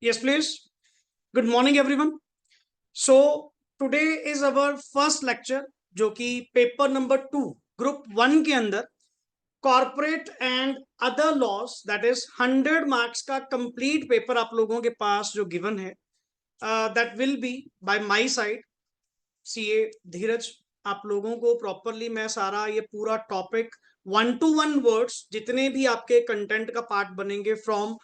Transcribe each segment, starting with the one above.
Yes, please. Good morning, everyone. So today is our first lecture, जो कि paper number 2 group 1 के अंदर corporate and other laws, that is 100 marks का complete paper आप लोगों के पास जो गिवन है, that will be by my side CA Dheeraj. आप लोगों को प्रॉपरली मैं सारा ये पूरा टॉपिक 1 to 1 वर्ड्स जितने भी आपके कंटेंट का पार्ट बनेंगे फ्रॉम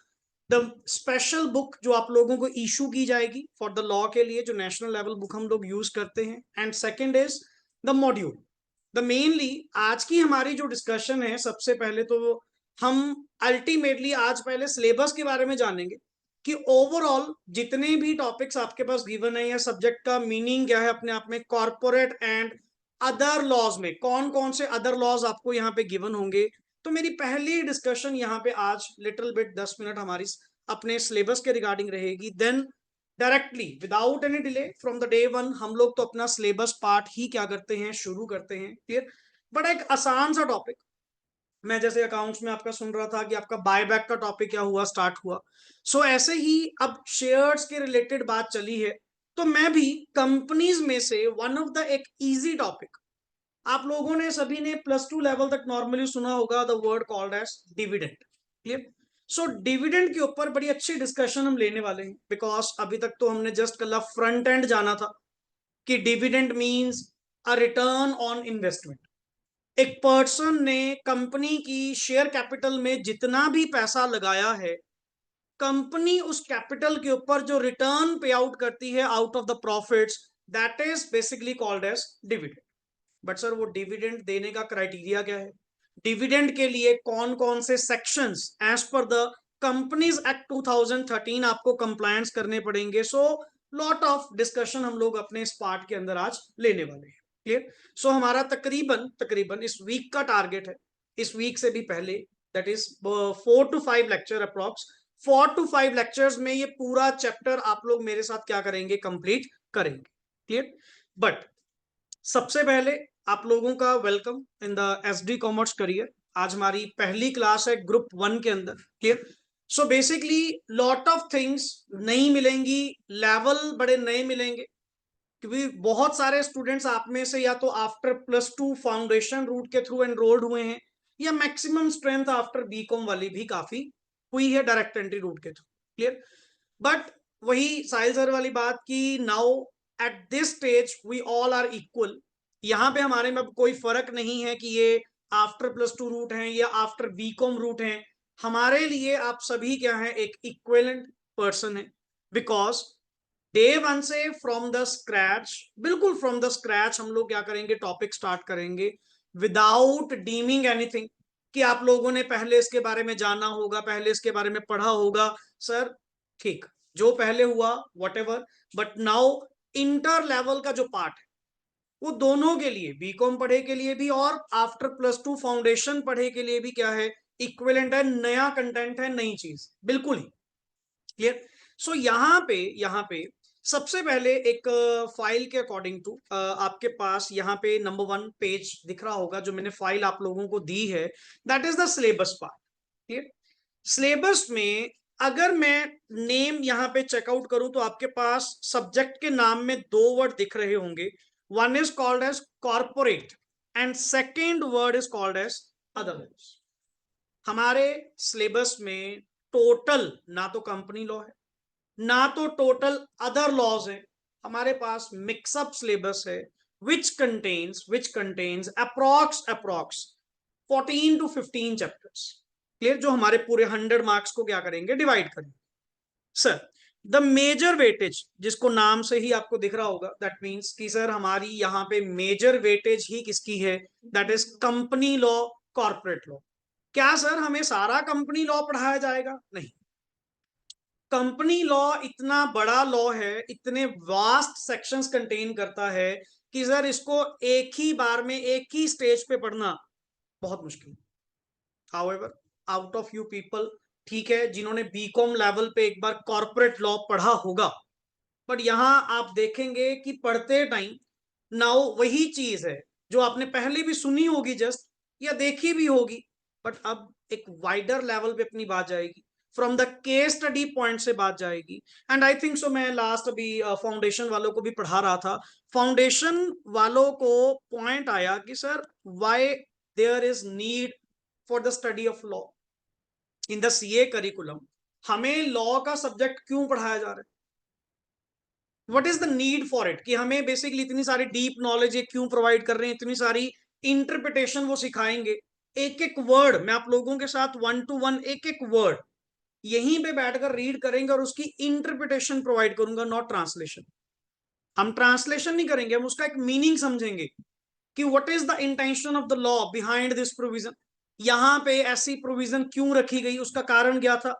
द स्पेशल बुक जो आप लोगों को इशू की जाएगी फॉर द लॉ के लिए, जो नेशनल लेवल बुक हम लोग यूज करते हैं। And second is the module. The mainly आज की हमारी जो डिस्कशन है, सबसे पहले तो हम अल्टीमेटली आज पहले सिलेबस के बारे में जानेंगे कि ओवरऑल जितने भी टॉपिक्स आपके पास गिवन है या सब्जेक्ट का मीनिंग क्या है अपने आप में, कॉर्पोरेट एंड अदर लॉज में कौन कौन से अदर लॉज आपको यहाँ पे गिवन होंगे। तो मेरी पहली डिस्कशन यहाँ पे आज लिटिल बिट 10 मिनट हमारी अपने सिलेबस के रिगार्डिंग रहेगी। Then directly without any delay from the day one हम लोग तो अपना सिलेबस पार्ट ही क्या करते हैं, शुरू करते हैं। क्लियर? बट एक आसान सा टॉपिक, मैं जैसे अकाउंट्स में आपका सुन रहा था कि आपका बायबैक का टॉपिक क्या हुआ, स्टार्ट हुआ। सो ऐसे ही अब शेयर्स के रिलेटेड बात चली है, तो मैं भी कंपनीज में से वन ऑफ द एक इजी टॉपिक, आप लोगों ने सभी ने +2 लेवल तक नॉर्मली सुना होगा the word called as dividend. Clear? So dividend के ऊपर बड़ी अच्छी डिस्कशन हम लेने वाले हैं, बिकॉज अभी तक तो हमने जस्ट कल फ्रंट एंड जाना था कि dividend means a return on investment. एक पर्सन ने कंपनी की शेयर कैपिटल में जितना भी पैसा लगाया है, कंपनी उस कैपिटल के ऊपर जो रिटर्न पे आउट करती है out of the profits, that is basically called as dividend. But sir वो डिविडेंड देने का क्राइटेरिया क्या है, डिविडेंड के लिए कौन कौन से sections as per the Companies Act 2013 आपको कंप्लायंस करने पड़ेंगे। सो लॉट ऑफ डिस्कशन हम लोग अपने इस पार्ट के अंदर आज लेने वाले हैं। क्लियर? सो हमारा तकरीबन तकरीबन इस वीक का टारगेट है, इस वीक से भी पहले, that is 4 to 5 lecture approx, 4 to 5 lectures में ये पूरा चैप्टर आप लोग मेरे साथ क्या करेंगे, कंप्लीट करेंगे। क्लियर? बट सबसे पहले आप लोगों का welcome in the SD commerce career. आज हमारी पहली क्लास है ग्रुप 1 के अंदर। Clear? So basically lot of things नहीं मिलेंगी, लेवल बड़े नए मिलेंगे, क्योंकि बहुत सारे स्टूडेंट्स आप में से या तो आफ्टर +2 फाउंडेशन रूट के थ्रू एनरोल्ड हुए हैं, या मैक्सिमम स्ट्रेंथ आफ्टर बीकॉम वाली भी काफी हुई है डायरेक्ट एंट्री रूट के थ्रू। क्लियर? बट वही साहिल सर वाली बात की now at this stage we all are equal. यहाँ पे हमारे में अब कोई फर्क नहीं है कि ये आफ्टर +2 रूट हैं या आफ्टर बीकॉम रूट हैं। हमारे लिए आप सभी क्या हैं, एक इक्विवेलेंट पर्सन है, बिकॉज डे वन से फ्रॉम द स्क्रैच, बिल्कुल फ्रॉम द स्क्रैच हम लोग क्या करेंगे, टॉपिक स्टार्ट करेंगे विदाउट डीमिंग एनीथिंग कि आप लोगों ने पहले इसके बारे में जाना होगा, पहले इसके बारे में पढ़ा होगा। सर ठीक, जो पहले हुआ what ever, but now inter level का जो पार्ट है वो दोनों के लिए, बीकॉम पढ़े के लिए भी और आफ्टर +2 फाउंडेशन पढ़े के लिए भी क्या है, इक्विवेलेंट है, नया कंटेंट है, नई चीज बिल्कुल ही। क्लियर? सो यहाँ पे सबसे पहले एक फाइल के अकॉर्डिंग टू आपके पास यहाँ पे नंबर 1 पेज दिख रहा होगा, जो मैंने फाइल आप लोगों को दी है, that is the syllabus part. Clear? Syllabus में अगर मैं नेम यहाँ पे चेकआउट करूं तो आपके पास सब्जेक्ट के नाम में 2 वर्ड दिख रहे होंगे, one is called as corporate and second word is called as otherwise. हमारे सिलेबस में टोटल ना तो कंपनी लॉ है, ना तो टोटल अदर लॉज है, हमारे पास मिक्सअप सिलेबस है which contains approx 14 to 15 chapters. Clear? जो हमारे पूरे 100 मार्क्स को क्या करेंगे, डिवाइड करेंगे। सर द मेजर वेटेज, जिसको नाम से ही आपको दिख रहा होगा, दैट मीन्स कि सर हमारी यहाँ पे मेजर वेटेज ही किसकी है, that is company law, corporate law. क्या सर हमें सारा कंपनी लॉ पढ़ाया जाएगा? नहीं, कंपनी लॉ इतना बड़ा लॉ है, इतने वास्ट सेक्शंस कंटेन करता है कि सर इसको एक ही बार में एक ही स्टेज पे पढ़ना बहुत मुश्किल। However out of you people, ठीक है, जिन्होंने बीकॉम लेवल पे एक बार कॉर्पोरेट लॉ पढ़ा होगा, बट यहां आप देखेंगे कि पढ़ते टाइम नाउ वही चीज है जो आपने पहले भी सुनी होगी जस्ट, या देखी भी होगी, बट अब एक वाइडर लेवल पे अपनी बात जाएगी। From the case study point से बात जाएगी। एंड आई थिंक सो, मैं लास्ट अभी फाउंडेशन वालों को भी पढ़ा रहा था, फाउंडेशन वालों को पॉइंट आया कि sir why there is need for the study of law in the CA curriculum. हमें लॉ का सब्जेक्ट क्यों पढ़ाया जा रहा है, what is the need for it, कि हमें बेसिकली इतनी सारी डीप नॉलेज ये क्यों प्रोवाइड कर रहे हैं, इतनी सारी इंटरप्रिटेशन वो सिखाएंगे। एक एक वर्ड मैं आप लोगों के साथ 1 to 1 एक एक वर्ड यहीं पे बैठकर रीड करेंगे और उसकी इंटरप्रिटेशन प्रोवाइड करूंगा, नॉट ट्रांसलेशन। हम ट्रांसलेशन नहीं करेंगे, हम उसका एक मीनिंग समझेंगे कि what is the intention of the law behind this provision. यहां पे ऐसी प्रोविजन क्यों रखी गई, उसका कारण क्या था,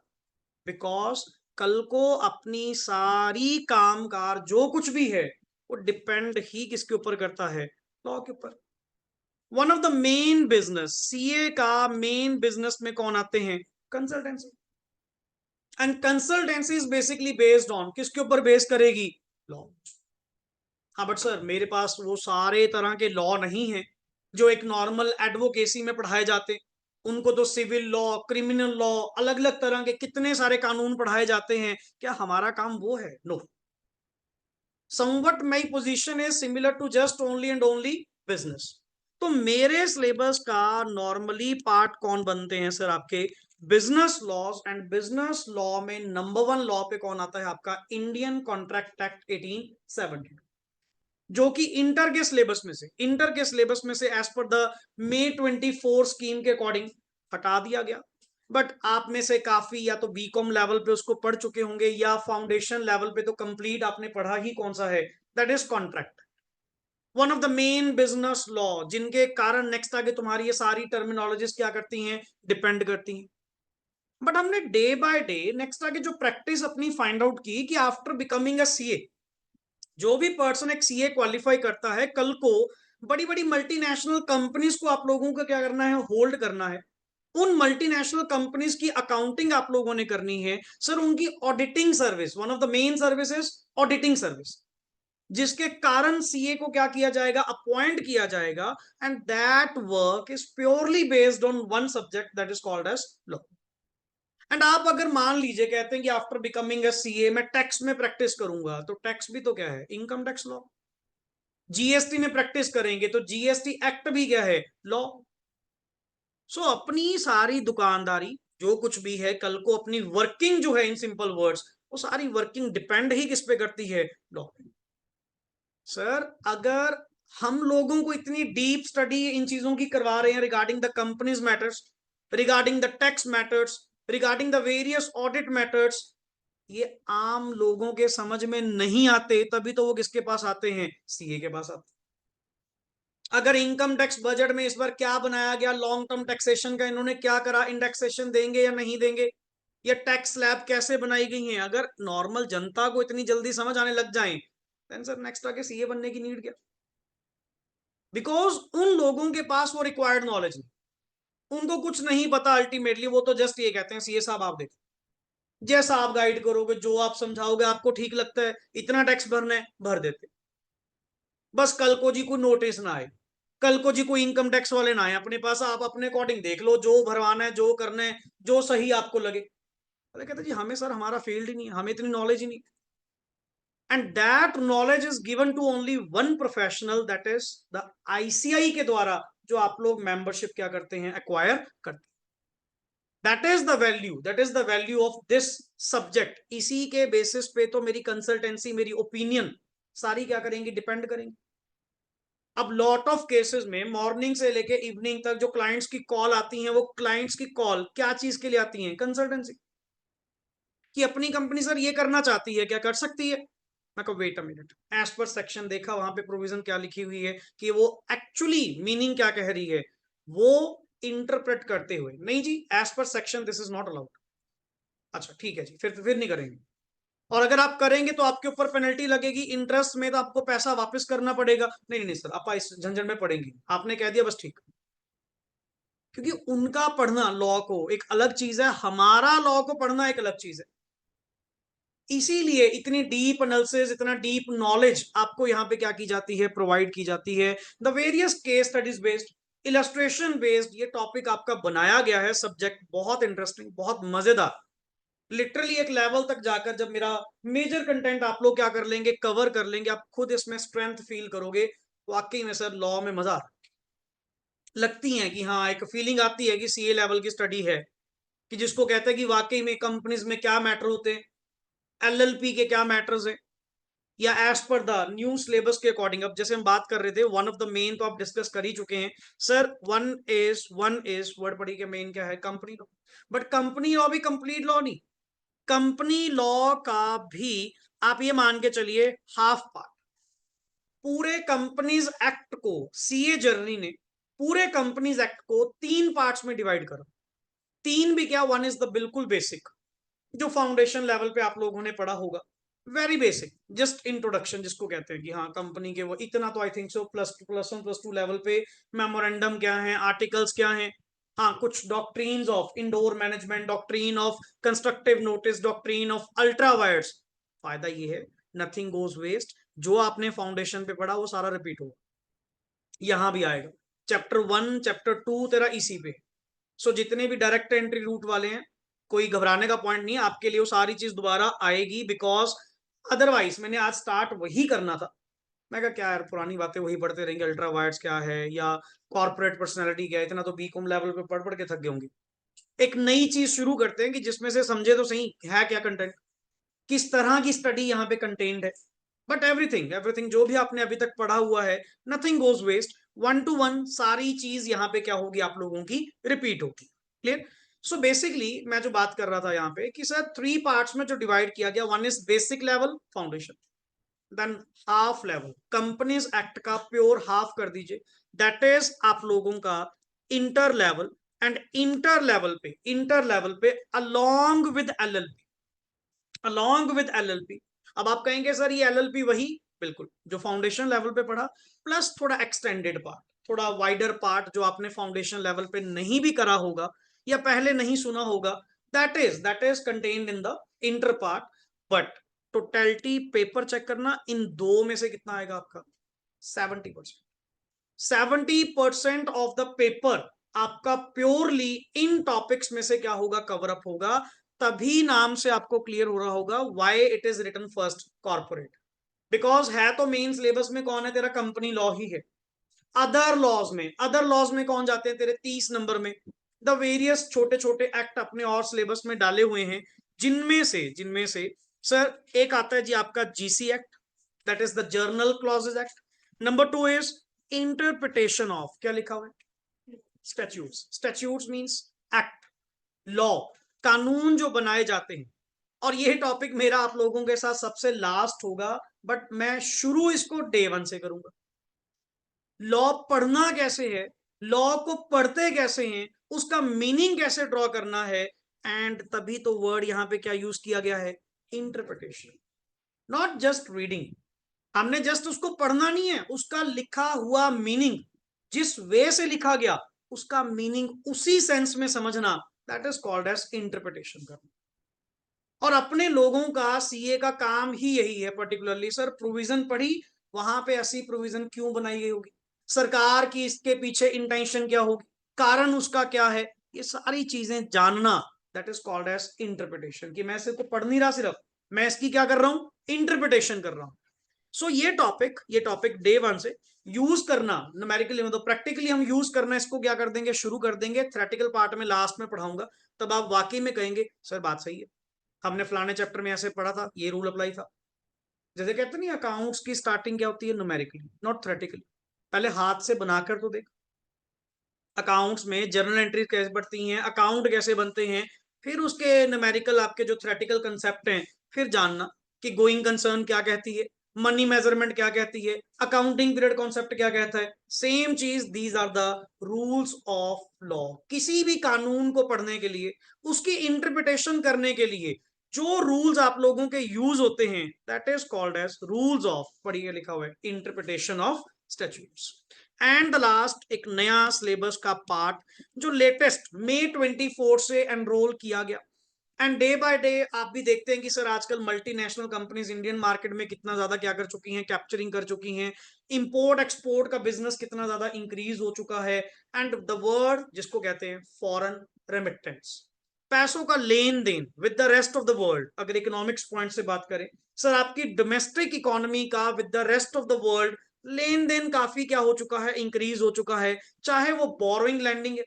बिकॉज कल को अपनी सारी कामकाज जो कुछ भी है वो डिपेंड ही किसके ऊपर करता है, लॉ के ऊपर। One of the main business, CA का मेन बिजनेस में कौन आते हैं, consultancy. And consultancy is basically based on, किसके ऊपर बेस करेगी, लॉ। हाँ बट सर मेरे पास वो सारे तरह के लॉ नहीं है जो एक नॉर्मल एडवोकेसी में पढ़ाए जाते, उनको तो सिविल लॉ, क्रिमिनल लॉ, अलग अलग तरह के कितने सारे कानून पढ़ाए जाते हैं, क्या हमारा काम वो है, no. Somewhat my position is similar to just only and only business. तो मेरे सिलेबस का नॉर्मली पार्ट कौन बनते हैं सर, आपके business laws. And business law में नंबर 1 लॉ पे कौन आता है, आपका इंडियन कॉन्ट्रैक्ट एक्ट 1870, जो कि इंटर के सिलेबस में से as per the May 24 scheme के अकॉर्डिंग हटा दिया गया। बट आप में से काफी या तो बीकॉम लेवल पे उसको पढ़ चुके होंगे या फाउंडेशन लेवल पे तो कंप्लीट आपने पढ़ा ही कौन सा है, that is contract. One of the main business law जिनके कारण नेक्स्ट आगे तुम्हारी ये सारी टर्मिनोलॉजीज क्या करती हैं, डिपेंड करती हैं। बट हमने डे बाय डे नेक्स्ट आगे जो प्रैक्टिस अपनी फाइंड आउट की कि आफ्टर बिकमिंग अ सीए, जो भी पर्सन एक सीए क्वालिफाई करता है, कल को बड़ी बड़ी मल्टीनेशनल कंपनीज को आप लोगों को क्या करना है, होल्ड करना है। उन मल्टीनेशनल कंपनीज की अकाउंटिंग आप लोगों ने करनी है सर, उनकी auditing service, one of the main services auditing service, जिसके कारण सीए को क्या किया जाएगा, अपॉइंट किया जाएगा। And that work is purely based on one subject that is called as law. And आप अगर मान लीजिए कहते हैं कि आफ्टर बिकमिंग अ सीए मैं टैक्स में प्रैक्टिस करूंगा, तो टैक्स भी तो क्या है, इनकम टैक्स लॉ। जीएसटी में प्रैक्टिस करेंगे तो जीएसटी एक्ट भी क्या है, लॉ। सो अपनी सारी दुकानदारी जो कुछ भी है, कल को अपनी वर्किंग जो है, इन सिंपल वर्ड्स, वो सारी वर्किंग डिपेंड ही किस पे करती है, लॉ पे। सर अगर हम लोगों को इतनी डीप स्टडी इन चीजों की करवा रहे हैं regarding the companies matters, regarding the tax matters, regarding the various audit matters, ये आम लोगों के समझ में नहीं आते, तभी तो वो किसके पास आते हैं, सीए के पास आते। अगर इनकम टैक्स बजट में इस बार क्या बनाया गया, लॉन्ग टर्म टैक्सेशन का इन्होंने क्या करा, इंडेक्सेशन देंगे या नहीं देंगे, ये टैक्स स्लैब कैसे बनाई गई है, अगर नॉर्मल जनता को इतनी जल्दी समझ आने लग जाए, देन सर नेक्स्ट आके सीए बनने की नीड क्या, बिकॉज उन लोगों के पास वो रिक्वायर्ड नॉलेज नहीं, उनको कुछ नहीं पता अल्टीमेटली, वो तो जस्ट ये कहते हैं सीए साहब आप देखो, जैसा आप गाइड करोगे, जो आप समझाओगे, आपको ठीक लगता है, इतना टैक्स भरना है, भर देते। बस कल को जी कोई नोटिस ना आए, कल को जी कोई इनकम टैक्स वाले ना आए अपने पास, आप अपने अकॉर्डिंग देख लो, जो भरवाना है, जो करना है, जो सही आपको लगे। अरे कहते जी हमें सर हमारा फील्ड ही नहीं है, हमें इतनी नॉलेज ही नहीं। And that knowledge is given to only one professional, that is the ICAI के द्वारा, जो आप लोग मेंबरशिप क्या करते हैं, एक्वायर करते हैं। That is the value, that is the value of this subject. इसी के बेसिस पे तो मेरी कंसल्टेंसी, मेरी ओपिनियन सारी क्या करेंगी, डिपेंड करेंगी। अब लॉट ऑफ केसेस में मॉर्निंग से लेके इवनिंग तक जो क्लाइंट्स की कॉल आती हैं, वो क्लाइंट्स की कॉल क्या चीज के लिए आती हैं, कंसल्टेंसी, कि अपनी कंपनी सर ये करना चाहती है, क्या कर सकती है। मैं कहूँ wait a minute, as per section देखा, वहां पे प्रोविजन क्या लिखी हुई है, कि वो एक्चुअली मीनिंग क्या कह रही है, वो इंटरप्रेट करते हुए, नहीं जी as per section this is not allowed. अच्छा ठीक है जी, फिर नहीं करेंगे। और अगर आप करेंगे तो आपके ऊपर पेनल्टी लगेगी, इंटरेस्ट में तो आपको पैसा वापस करना पड़ेगा। नहीं नहीं सर, आप इस झंझट में पड़ेंगे, आपने कह दिया बस ठीक। क्योंकि उनका पढ़ना लॉ को एक अलग चीज है, हमारा लॉ को पढ़ना एक अलग चीज है। इसीलिए इतनी डीप एनालिसिस, इतना डीप नॉलेज आपको यहाँ पे क्या की जाती है, प्रोवाइड की जाती है। The various case studies based, illustration based ये टॉपिक आपका बनाया गया है। सब्जेक्ट बहुत इंटरेस्टिंग, बहुत मजेदार। लिटरली एक लेवल तक जाकर जब मेरा मेजर कंटेंट आप लोग क्या कर लेंगे, कवर कर लेंगे, आप खुद इसमें स्ट्रेंथ फील करोगे। वाकई में सर लॉ में मजा लगती है कि हाँ, एक फीलिंग आती है कि सीए लेवल की स्टडी है, कि जिसको कहते हैं कि वाकई में कंपनीज में क्या मैटर होते हैं, एलएलपी के क्या मैटर्स है, या as per the new syllabus के अकॉर्डिंग। अब जैसे हम बात कर रहे थे, वन ऑफ द मेन तो आप डिस्कस कर ही चुके हैं सर। वन इज वर्ड पढ़ी के मेन क्या है, company law. But company law भी कंप्लीट लॉ नहीं, कंपनी लॉ का भी आप ये मान के चलिए हाफ पार्ट। पूरे कंपनीज एक्ट को सीए जर्नी ने पूरे कंपनीज एक्ट को 3 पार्ट्स में डिवाइड करो। 3 भी क्या, वन इज द बिल्कुल बेसिक, जो फाउंडेशन लेवल पे आप लोगों ने पढ़ा होगा, वेरी बेसिक, जस्ट इंट्रोडक्शन जिसको कहते हैं कि हाँ कंपनी के वो इतना तो आई think so plus 1 plus 2 level पे मेमोरेंडम क्या है, आर्टिकल्स क्या है, हाँ कुछ doctrines of indoor management, doctrine of constructive notice, doctrine of ultra vires. फायदा ये है, नथिंग गोज वेस्ट, जो आपने फाउंडेशन पे पढ़ा वो सारा रिपीट होगा, यहां भी आएगा। चैप्टर 1 चैप्टर 2 तेरा इसी पे। सो जितने भी डायरेक्ट एंट्री रूट वाले हैं, कोई घबराने का पॉइंट नहीं है, आपके लिए वो सारी चीज दोबारा आएगी, बिकॉज अदरवाइज मैंने आज स्टार्ट वही करना था। मैं कहा क्या यार, पुरानी बातें वही पढ़ते रहेंगे, अल्ट्रा वायर्स क्या है या कॉर्पोरेट पर्सनैलिटी क्या है, इतना तो बीकॉम लेवल पे पढ़ पढ़ के थक गए होंगे। एक नई चीज शुरू करते हैं कि जिसमें से समझे तो सही है क्या कंटेंट, किस तरह की स्टडी यहाँ पे कंटेन्ड है। बट एवरीथिंग एवरीथिंग जो भी आपने अभी तक पढ़ा हुआ है, नथिंग गोज वेस्ट, 1 to 1 सारी चीज यहाँ पे क्या होगी, आप लोगों की रिपीट होगी। क्लियर। सो बेसिकली मैं जो बात कर रहा था यहाँ पे कि सर 3 पार्ट्स में जो डिवाइड किया गया, one is basic level foundation, then half level companies act का प्योर हाफ कर दीजिए, दैट इज आप लोगों का inter level. And inter level पे along with LLP, along with LLP. अब आप कहेंगे सर ये एलएलपी वही, बिल्कुल जो फाउंडेशन लेवल पे पढ़ा, प्लस थोड़ा एक्सटेंडेड पार्ट, थोड़ा वाइडर पार्ट जो आपने फाउंडेशन लेवल पे नहीं भी करा होगा या पहले नहीं सुना होगा, that is contained in the inter part. But totality paper check करना, इन दो में से कितना आएगा आपका, 70%। 70% ऑफ द पेपर आपका प्योरली इन टॉपिक्स में से क्या होगा, कवर अप होगा। तभी नाम से आपको क्लियर हो रहा होगा why it is written first corporate, because है तो मेन सिलेबस में कौन है तेरा, कंपनी लॉ ही है। अदर लॉज में कौन जाते हैं तेरे 30 नंबर में, द वेरियस छोटे छोटे एक्ट अपने और सिलेबस में डाले हुए हैं, जिनमें से सर एक आता है जी आपका GC act, that is the journal clauses act. Number 2 is interpretation of, क्या लिखा हुआ है, स्टैट्यूट्स मींस एक्ट, लॉ, कानून जो बनाए जाते हैं। और ये टॉपिक मेरा आप लोगों के साथ सबसे लास्ट होगा, बट मैं शुरू इसको डे 1 से करूंगा। लॉ पढ़ना कैसे है, लॉ को पढ़ते कैसे हैं, उसका मीनिंग कैसे ड्रॉ करना है, एंड तभी तो वर्ड यहां पे क्या यूज किया गया है, इंटरप्रिटेशन, नॉट जस्ट रीडिंग। हमने जस्ट उसको पढ़ना नहीं है, उसका लिखा हुआ मीनिंग, जिस वे से लिखा गया उसका मीनिंग उसी सेंस में समझना, that is called as interpretation करना। और अपने लोगों का सीए का काम ही यही है, पर्टिकुलरली सर प्रोविजन पढ़ी, वहां पे ऐसी प्रोविजन क्यों बनाई गई होगी, सरकार की इसके पीछे इंटेंशन क्या होगी, कारण उसका क्या है, ये सारी चीजें जानना, that is called as interpretation. कि मैं सिर्फ पढ़ नहीं रहा, सिर्फ मैं इसकी क्या कर रहा हूं, इंटरप्रिटेशन कर रहा हूं। सो ये टॉपिक डे 1 से यूज करना न्यूमेरिकली, मतलब प्रैक्टिकली हम यूज करना इसको क्या कर देंगे, शुरू कर देंगे। थ्योरेटिकल पार्ट में लास्ट में पढ़ाऊंगा, तब आप वाकई में कहेंगे सर बात सही है, हमने फलाने चैप्टर में ऐसे पढ़ा था, ये रूल अप्लाई था। जैसे कहते नहीं, अकाउंट्स की स्टार्टिंग क्या होती है, न्यूमेरिकली नॉट थ्योरेटिकली। पहले हाथ से बनाकर तो देख, अकाउंट्स में जर्नल एंट्री कैसे बढ़ती हैं, अकाउंट कैसे बनते हैं, फिर उसके न्यूमेरिकल आपके जो थ्योरेटिकल कंसेप्ट हैं, फिर जानना कि गोइंग कंसर्न क्या कहती है, मनी मेजरमेंट क्या कहती है, अकाउंटिंग पीरियड कॉन्सेप्ट क्या कहता है। सेम चीज, these are the rules of law. किसी भी कानून को पढ़ने के लिए, उसकी इंटरप्रिटेशन करने के लिए जो रूल्स आप लोगों के यूज होते हैं, that is called as rules of, पढ़िए लिखा हुआ है, interpretation of statutes. And the last एक नया सिलेबस का पार्ट जो लेटेस्ट मई 24 से एनरोल किया गया। एंड डे बाय डे आप भी देखते हैं कि सर आजकल मल्टीनेशनल कंपनीज इंडियन मार्केट में कितना ज्यादा क्या कर चुकी हैं, कैप्चरिंग कर चुकी हैं, इंपोर्ट एक्सपोर्ट का बिजनेस कितना ज्यादा इंक्रीज हो चुका है, एंड द वर्ड जिसको कहते हैं फॉरेन रेमिटेंस, पैसों का लेन देन with the rest of the world, अगर इकोनॉमिक्स पॉइंट से बात करें सर, आपकी डोमेस्टिक इकोनॉमी का with the rest of the world लेन देन काफी क्या हो चुका है, इंक्रीज हो चुका है। चाहे वो बोरोइंग लैंडिंग है,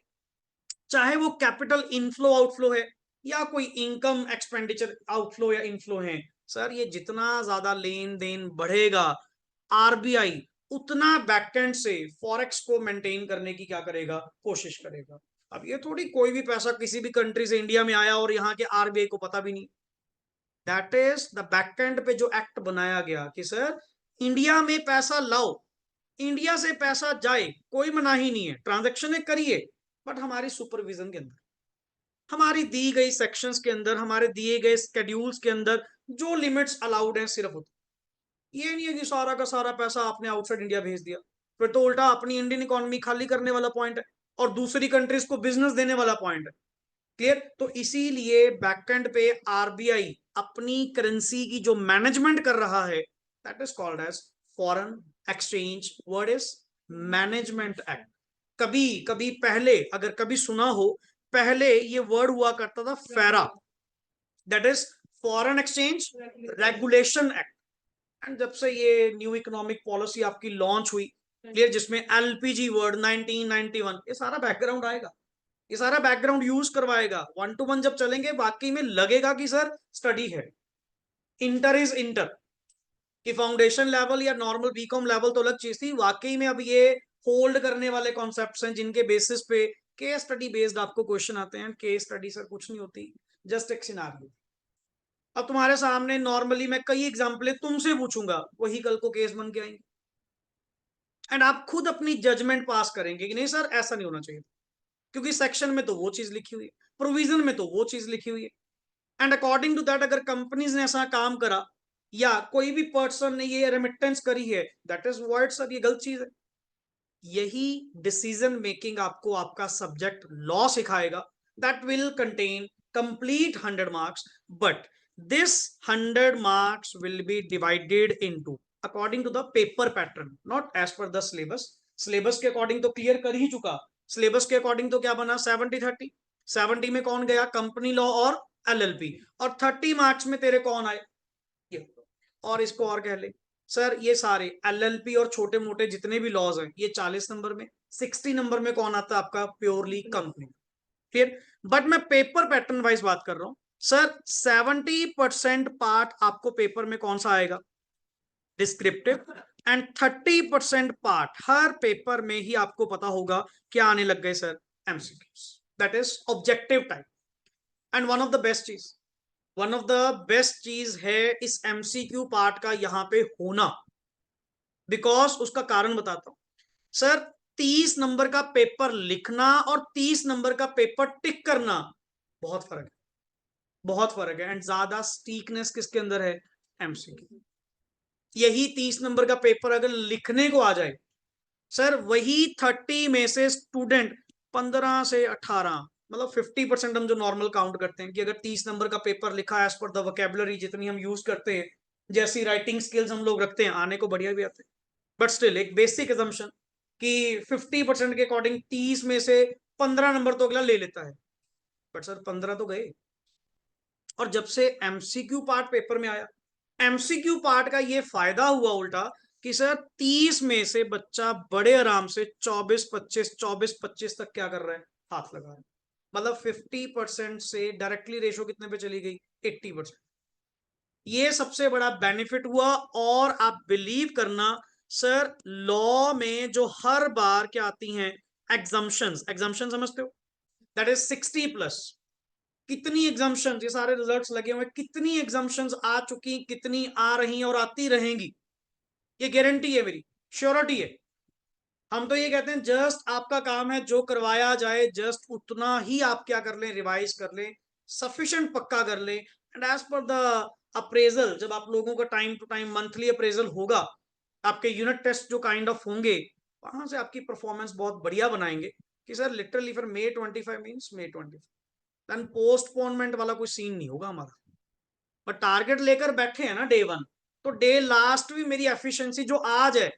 चाहे वो कैपिटल इनफ्लो आउटफ्लो है, या कोई इनकम एक्सपेंडिचर आउटफ्लो या इनफ्लो है, सर ये जितना ज्यादा लेन देन बढ़ेगा, आरबीआई उतना बैकएंड से फॉरेक्स को मेंटेन करने की क्या करेगा, कोशिश करेगा। अब ये थोड़ी कोई भी पैसा किसी भी कंट्री से इंडिया में आया और यहाँ के आरबीआई को पता भी नहीं। दैट इज द बैकएंड पे जो एक्ट बनाया गया कि सर इंडिया में पैसा लाओ, इंडिया से पैसा जाए, कोई मनाही नहीं है, ट्रांजेक्शन करिए, बट हमारी सुपरविजन के अंदर, हमारी दी गई सेक्शंस के अंदर, हमारे दिए गए स्केड्यूल्स के अंदर जो लिमिट्स अलाउड हैं सिर्फ होती। ये नहीं है कि सारा का सारा पैसा आपने आउटसाइड इंडिया भेज दिया, फिर तो उल्टा अपनी इंडियन इकोनॉमी खाली करने वाला पॉइंट है और दूसरी कंट्रीज को बिजनेस देने वाला पॉइंट है। क्लियर? तो इसीलिए बैकएंड पे आरबीआई अपनी करेंसी की जो मैनेजमेंट कर रहा है, that is called as foreign exchange, word is management act. कभी कभी पहले अगर कभी सुना हो, पहले ये वर्ड हुआ करता था फेरा, that is foreign exchange regulation act. And जब से ये न्यू इकोनॉमिक पॉलिसी आपकी लॉन्च हुई, क्लियर, जिसमें एलपीजी वर्ड 1991, ये सारा बैकग्राउंड आएगा, ये सारा बैकग्राउंड यूज करवाएगा। 1 to 1 जब चलेंगे वाकई में लगेगा कि सर स्टडी है। इंटर इज इंटर कि फाउंडेशन लेवल या नॉर्मल बीकॉम लेवल तो अलग चीज थी, वाकई में अब ये होल्ड करने वाले कॉन्सेप्ट्स हैं जिनके बेसिस पे केस स्टडी बेस्ड आपको क्वेश्चन आते हैं। केस स्टडी सर कुछ नहीं होती, जस्ट एक सिनारियो। अब तुम्हारे सामने नॉर्मली मैं कई एग्जाम्पल तुमसे पूछूंगा, वही कल को केस बन के आएंगे, एंड आप खुद अपनी जजमेंट पास करेंगे कि नहीं सर ऐसा नहीं होना चाहिए, क्योंकि सेक्शन में तो वो चीज लिखी हुई है, प्रोविजन में तो वो चीज लिखी हुई है, एंड अकॉर्डिंग टू दैट अगर कंपनीज ने ऐसा काम करा या कोई भी पर्सन ने ये रेमिटेंस करी है, दैट इज व्हाट सर ये गलत चीज है। यही डिसीजन मेकिंग आपको आपका सब्जेक्ट लॉ सिखाएगा, that will contain complete 100 marks, but this 100 marks will be divided into according to the paper pattern, not as per the syllabus. Syllabus के according तो क्लियर कर ही चुका, सिलेबस के अकॉर्डिंग तो क्या बना, 70-30। 70 में कौन गया, कंपनी लॉ और एलएलपी, और 30 मार्क्स में तेरे कौन आए, ये। और इसको और कह ले सर ये सारे एलएलपी और छोटे मोटे जितने भी लॉज हैं ये 40 नंबर में, 60 नंबर में कौन आता है आपका, प्योरली कंपनी। क्लियर? बट मैं पेपर पैटर्न वाइज बात कर रहा हूं सर, 70% पार्ट आपको पेपर में कौन सा आएगा, descriptive, and 30% part her paper में ही आपको पता होगा क्या आने लग गए sir, MCQs, that is objective type. And one of the best चीज है इस एमसीक्यू पार्ट का यहां पे होना, बिकॉज उसका कारण बताता हूं सर। 30 नंबर का पेपर लिखना और 30 नंबर का पेपर टिक करना, बहुत फर्क है, बहुत फर्क है। एंड ज्यादा स्टीकनेस किसके अंदर है, एमसीक्यू। यही 30 नंबर का पेपर अगर लिखने को आ जाए सर, वही 30 में से स्टूडेंट 15 से 18, मतलब 50% हम जो नॉर्मल काउंट करते हैं कि अगर 30 नंबर का पेपर लिखा एज पर द वोकेबुलरी जितनी हम यूज करते हैं, जैसी राइटिंग स्किल्स हम लोग रखते हैं, आने को बढ़िया भी आते हैं, बट स्टिल एक बेसिक एजम्पशन कि 50% के अकॉर्डिंग 30 में से 15 नंबर तो अगला ले लेता है, बट सर 15 तो गए। और जब से एमसीक्यू पार्ट पेपर में आया, एमसीक्यू पार्ट का ये फायदा हुआ उल्टा कि सर 30 में से बच्चा बड़े आराम से 24-25 तक क्या कर रहा है, हाथ लगा रहा है। मतलब 50% से डायरेक्टली रेशो कितने पे चली गई, 80%। ये सबसे बड़ा बेनिफिट हुआ। और आप बिलीव करना सर, लॉ में जो हर बार क्या आती हैं, एग्जम्पशंस, एग्जम्पशन समझते हो, दैट इज 60+। कितनी एग्जम्पशंस, ये सारे रिजल्ट्स लगे हुए, कितनी एग्जम्पशंस आ चुकी, कितनी आ रही और आती रहेंगी, ये गारंटी है मेरी, श्योरिटी है। हम तो ये कहते हैं जस्ट आपका काम है जो करवाया जाए जस्ट उतना ही आप क्या कर लें, रिवाइज कर लें, सफिशिएंट पक्का कर लें, and as per the appraisal, जब आप लोगों का time to time monthly appraisal होगा, आपके यूनिट टेस्ट जो काइंड ऑफ होंगे, वहां से आपकी परफॉर्मेंस बहुत बढ़िया बनाएंगे कि सर लिटरली फिर May 25 means May 25, then postponement वाला कोई सीन नहीं होगा हमारा। पर टारगेट लेकर बैठे हैं ना डे 1, तो डे लास्ट भी मेरी एफिशिएंसी जो आज है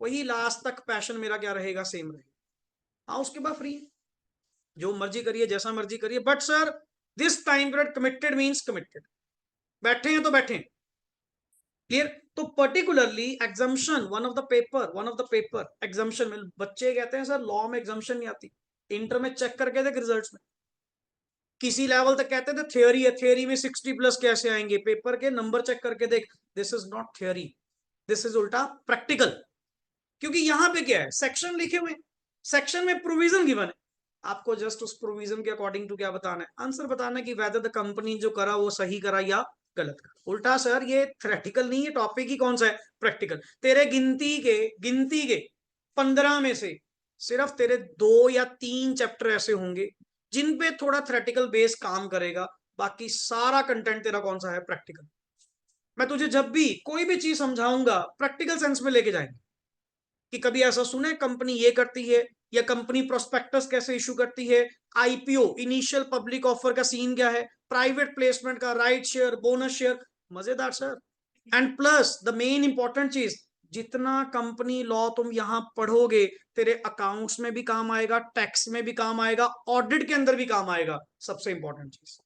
वही लास्ट तक पैशन मेरा क्या रहेगा, सेम रहेगा। हाँ उसके बाद फ्री, जो मर्जी करिए, जैसा मर्जी करिए, but sir this time period committed means committed, बैठे हैं तो बैठे हैं। क्लियर? तो particularly exemption one of the paper exemption में बच्चे कहते हैं सर लॉ में एग्जम्पशन नहीं आती, इंटर में चेक करके देख रिजल्ट्स में, किसी लेवल तक कहते थे थ्योरी है, थ्योरी में 60+ कैसे आएंगे, पेपर के नंबर चेक करके देख, this is not theory, this is उल्टा प्रैक्टिकल। क्योंकि यहां पे क्या है, सेक्शन लिखे हुए हैं, सेक्शन में प्रोविजन गिवन है, आपको जस्ट उस प्रोविजन के अकॉर्डिंग टू क्या बताना है, आंसर बताना है कि वेदर द कंपनी जो करा वो सही करा या गलत करा। उल्टा सर ये थ्योरेटिकल नहीं है, टॉपिक ही कौन सा है, प्रैक्टिकल। तेरे गिनती के 15 में से सिर्फ तेरे 2 या 3 चैप्टर ऐसे होंगे जिन पे थोड़ा थ्योरेटिकल बेस काम करेगा, बाकी सारा कंटेंट तेरा कौन सा है, प्रैक्टिकल। मैं तुझे जब भी कोई भी चीज समझाऊंगा प्रैक्टिकल सेंस में लेके जाएंगे, कि कभी ऐसा सुने कंपनी ये करती है, या कंपनी प्रोस्पेक्टस कैसे इशू करती है, आईपीओ इनिशियल पब्लिक ऑफर का सीन क्या है, प्राइवेट प्लेसमेंट का, राइट शेयर, बोनस शेयर, मजेदार sir. And plus the main important चीज, जितना कंपनी लॉ तुम यहां पढ़ोगे तेरे अकाउंट्स में भी काम आएगा, टैक्स में भी काम आएगा, ऑडिट के अंदर भी काम आएगा। सबसे इंपॉर्टेंट चीज,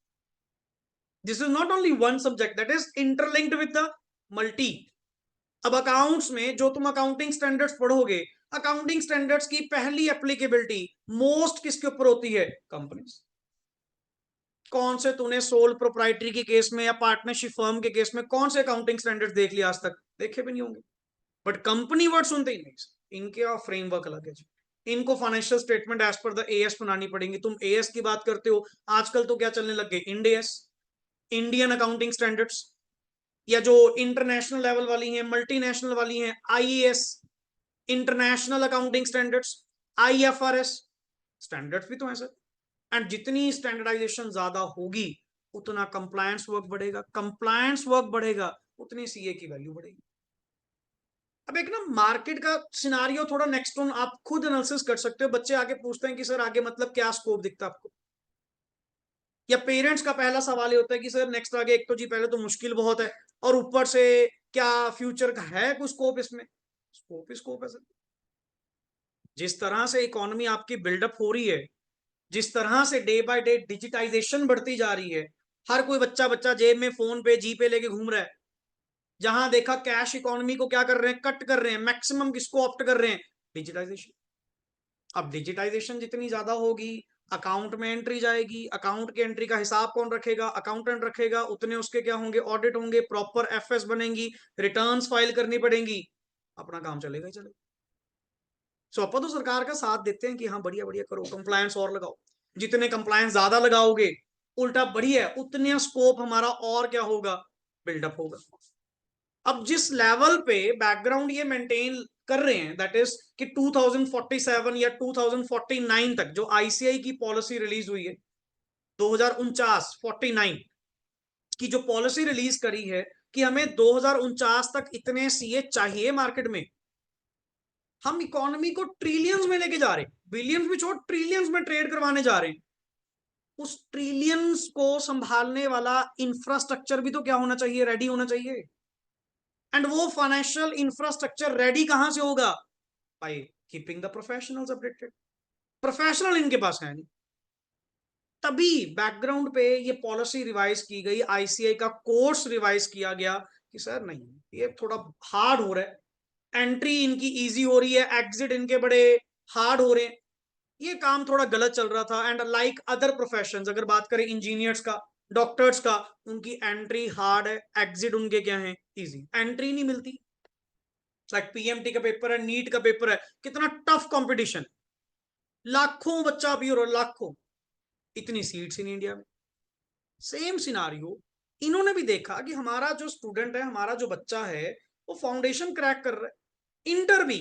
this is not only one subject, that is interlinked with the multi. अब अकाउंट्स में जो तुम अकाउंटिंग स्टैंडर्ड्स पढ़ोगे, अकाउंटिंग स्टैंडर्ड्स की पहली एप्लीकेबिलिटी मोस्ट किसके ऊपर होती है, कंपनीज। कौन से तूने सोल प्रोप्राइटरी के केस में या पार्टनरशिप फर्म के केस में कौन से अकाउंटिंग स्टैंडर्ड्स देख लिया आज तक, देखे भी नहीं होंगे। बट कंपनी वर्ड सुनते ही नहीं, इनके फ्रेमवर्क अलग है जी। इनको financial statement as per the AS बनानी पड़ेंगी। तुम एएस की बात करते हो, आजकल तो क्या चलने लग गए, इंडेस, इंडियन अकाउंटिंग स्टैंडर्ड्स, या जो इंटरनेशनल लेवल वाली हैं, मल्टीनेशनल वाली हैं, IAS, international accounting standards, IFRS, standards भी तो है सर। एंड जितनी स्टैंडर्डाइजेशन ज्यादा होगी उतना कंप्लायंस वर्क बढ़ेगा, कंप्लायंस वर्क बढ़ेगा उतनी सीए की वैल्यू बढ़ेगी। अब एक ना मार्केट का सिनारियो थोड़ा नेक्स्ट ऑन आप खुद एनालिसिस कर सकते हो। बच्चे आगे पूछते हैं कि सर आगे मतलब क्या स्कोप दिखता है आपको, या पेरेंट्स का पहला सवाल ये होता है कि सर नेक्स्ट आगे एक तो जी पहले तो मुश्किल बहुत है, और ऊपर से क्या फ्यूचर का है कुछ स्कोप इसमें, स्कोप ही स्कोप है सर। जिस तरह से इकोनॉमी आपकी बिल्डअप हो रही है, जिस तरह से डे बाय डे डिजिटाइजेशन बढ़ती जा रही है, हर कोई बच्चा बच्चा जेब में फोन पे जीपे लेके घूम रहा है, जहां देखा कैश इकोनॉमी को क्या कर रहे हैं, कट कर रहे हैं, मैक्सिमम किसको ऑप्ट कर रहे हैं, डिजिटाइजेशन। अब डिजिटाइजेशन जितनी ज्यादा होगी, अकाउंट में एंट्री जाएगी, अकाउंट की एंट्री का हिसाब कौन रखेगा, अकाउंटेंट रखेगा, उतने उसके क्या होंगे, ऑडिट होंगे, प्रॉपर एफएस बनेंगी, रिटर्न्स फाइल करनी पड़ेंगी, अपना काम चलेगा ही चलेगा। सो अपन तो सरकार का साथ देते हैं कि हाँ बढ़िया बढ़िया करो, कंप्लायंस और लगाओ, जितने कंप्लायंस ज्यादा लगाओगे उल्टा बढ़िया है, उतने स्कोप हमारा और क्या होगा, बिल्डअप होगा। अब जिस लेवल पे बैकग्राउंड ये मेंटेन कर रहे हैं, दैट इज कि 2047 या 2049 तक जो आईसीआई की पॉलिसी रिलीज हुई है, 2049 49 की जो पॉलिसी रिलीज करी है कि हमें 2049 तक इतने सीए चाहिए मार्केट में, हम इकोनॉमी को ट्रिलियंस में लेके जा रहे हैं, बिलियंस भी छोड़, ट्रिलियंस में ट्रेड करवाने जा रहे हैं। उस ट्रिलियंस को संभालने वाला इंफ्रास्ट्रक्चर भी तो क्या होना चाहिए, रेडी होना चाहिए। एंड वो फाइनेंशियल इंफ्रास्ट्रक्चर रेडी कहां से होगा, by keeping the professionals updated. Professional इनके पास है नहीं, तभी बैकग्राउंड पे ये पॉलिसी रिवाइज की गई, आईसीआई का कोर्स रिवाइज किया गया कि सर नहीं ये थोड़ा हार्ड हो रहा है, एंट्री इनकी इजी हो रही है, एग्जिट इनके बड़े हार्ड हो रहे हैं, ये काम थोड़ा गलत चल रहा था। एंड लाइक अदर प्रोफेशंस, अगर बात करें इंजीनियर्स का, डॉक्टर्स का, उनकी एंट्री हार्ड है, एग्जिट उनके क्या है, इजी, एंट्री नहीं मिलती। लाइक पीएमटी का पेपर है, नीट का पेपर है, कितना टफ कंपटीशन, लाखों बच्चा भी और लाखों, इतनी सीट्स इन इंडिया में। सेम सिनारियो इन्होंने भी देखा कि हमारा जो स्टूडेंट है, हमारा जो बच्चा है, वो फाउंडेशन क्रैक कर रहा है, इंटर भी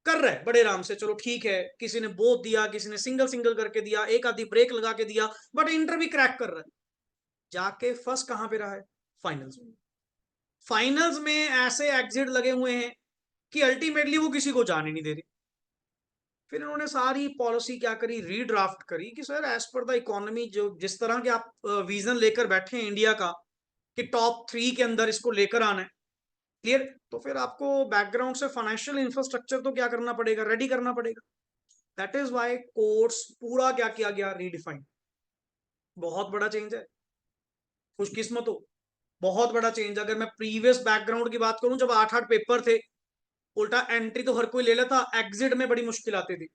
कर रहा है बड़े आराम से, चलो ठीक है, किसी ने बोथ दिया, किसी ने सिंगल सिंगल करके दिया, एक आधी ब्रेक लगा के दिया, बट इंटर भी क्रैक कर रहा है। जाके फर्स्ट कहां पे रहा है, फाइनल्स में। फाइनल्स में ऐसे एग्जिट लगे हुए हैं कि अल्टीमेटली वो किसी को जाने नहीं दे रही। फिर इन्होंने सारी पॉलिसी क्या करी, रीड्राफ्ट करी कि sir as per the economy, जो जिस तरह के आप विजन लेकर बैठे हैं इंडिया का कि टॉप 3 के अंदर इसको लेकर आना है, क्लियर, तो फिर आपको बैकग्राउंड से फाइनेंशियल इंफ्रास्ट्रक्चर तो क्या करना पड़ेगा, रेडी करना पड़ेगा। दैट इज वाई कोर्स पूरा क्या किया गया, रीडिफाइन। बहुत बड़ा चेंज है, खुशकिस्मत हो, बहुत बड़ा चेंज। अगर मैं प्रीवियस बैकग्राउंड की बात करूं, जब 8-8 पेपर थे, उल्टा एंट्री तो हर कोई ले लेता, एग्जिट में बड़ी मुश्किल आती थी।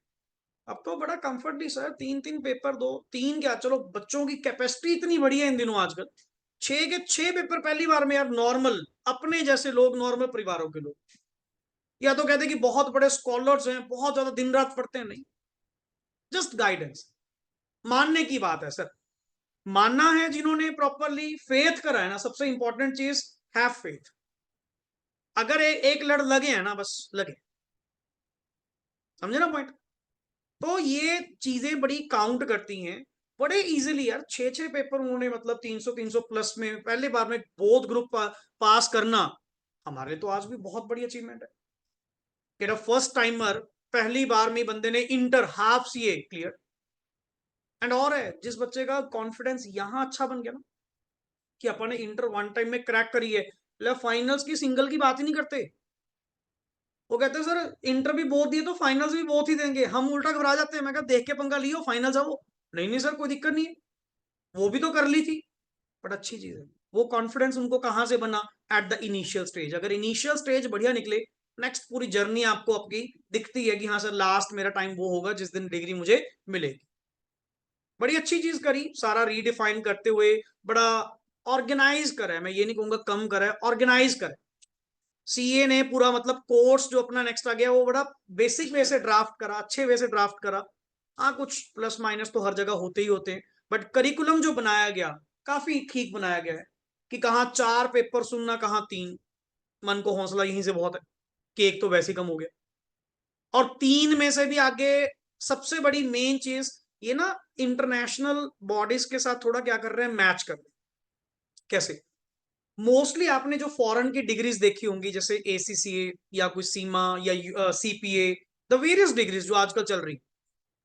अब तो बड़ा कंफर्टली सर 3-3 पेपर दो, तीन क्या, चलो बच्चों की कैपेसिटी इतनी बड़ी है इन दिनों आजकल, 6 के 6 पेपर पहली बार में यार, नॉर्मल अपने जैसे लोग, नॉर्मल परिवारों के लोग। या तो कहते कि बहुत बड़े स्कॉलर्स हैं, बहुत ज्यादा दिन रात पढ़ते हैं, नहीं, जस्ट गाइडेंस। मानने की बात है सर, मानना है जिन्होंने प्रॉपरली फेथ करा है ना, सबसे इंपॉर्टेंट चीज, हैव फेथ। अगर एक लड़ लगे हैं ना, बस लगे, समझे ना पॉइंट। तो ये चीजें बड़ी काउंट करती हैं, बड़े इजीली यार। 6-6 पेपर उन्होंने, मतलब 300-300 प्लस में पहली बार में बोथ ग्रुप पास करना, हमारे लिए तो आज भी बहुत बड़ी अचीवमेंट है कि फर्स्ट टाइमर पहली बार में बंदे ने inter half CA clear. And और है, जिस बच्चे का कॉन्फिडेंस यहां अच्छा बन गया ना, कि अपन ने इंटर वन टाइम में क्रैक करी है, मतलब फाइनल्स की सिंगल की बात ही नहीं करते। वो कहते हैं सर इंटर भी बहुत दिए तो फाइनल्स भी बहुत ही देंगे, हम उल्टा घबरा जाते हैं। मैं कहा देख के पंगा लियो, फाइनल्स आओ। नहीं नहीं सर कोई दिक्कत नहीं है, वो भी तो कर ली थी। बट अच्छी चीज है, वो कॉन्फिडेंस उनको कहां से बना, एट द इनिशियल स्टेज। अगर इनिशियल स्टेज बढ़िया निकले, नेक्स्ट पूरी जर्नी आपको आपकी दिखती है कि हाँ सर लास्ट मेरा टाइम वो होगा जिस दिन डिग्री मुझे मिलेगी। बड़ी अच्छी चीज करी, सारा रीडिफाइन करते हुए, बड़ा ऑर्गेनाइज करा है। मैं ये नहीं कहूंगा कम करा है, ऑर्गेनाइज करा। सीए ने पूरा मतलब कोर्स जो अपना नेक्स्ट आ गया, वो बड़ा बेसिक वे से ड्राफ्ट करा, अच्छे वे से ड्राफ्ट करा। हाँ कुछ प्लस माइनस तो हर जगह होते ही होते हैं, बट करिकुलम जो बनाया गया काफी ठीक बनाया गया है। कि कहाँ 4 पेपर सुनना, कहाँ 3, मन को हौसला यहीं से बहुत है कि एक तो वैसे ही कम हो गया, और 3 में से भी आगे। सबसे बड़ी मेन चीज ये ना, इंटरनेशनल बॉडीज के साथ थोड़ा क्या कर रहे हैं, मैच कर रहे हैं। कैसे? मोस्टली आपने जो फॉरेन की डिग्रीज देखी होंगी, जैसे एसीसीए या कोई सीमा या सीपीए, द वेरियस डिग्रीज जो आजकल चल रही,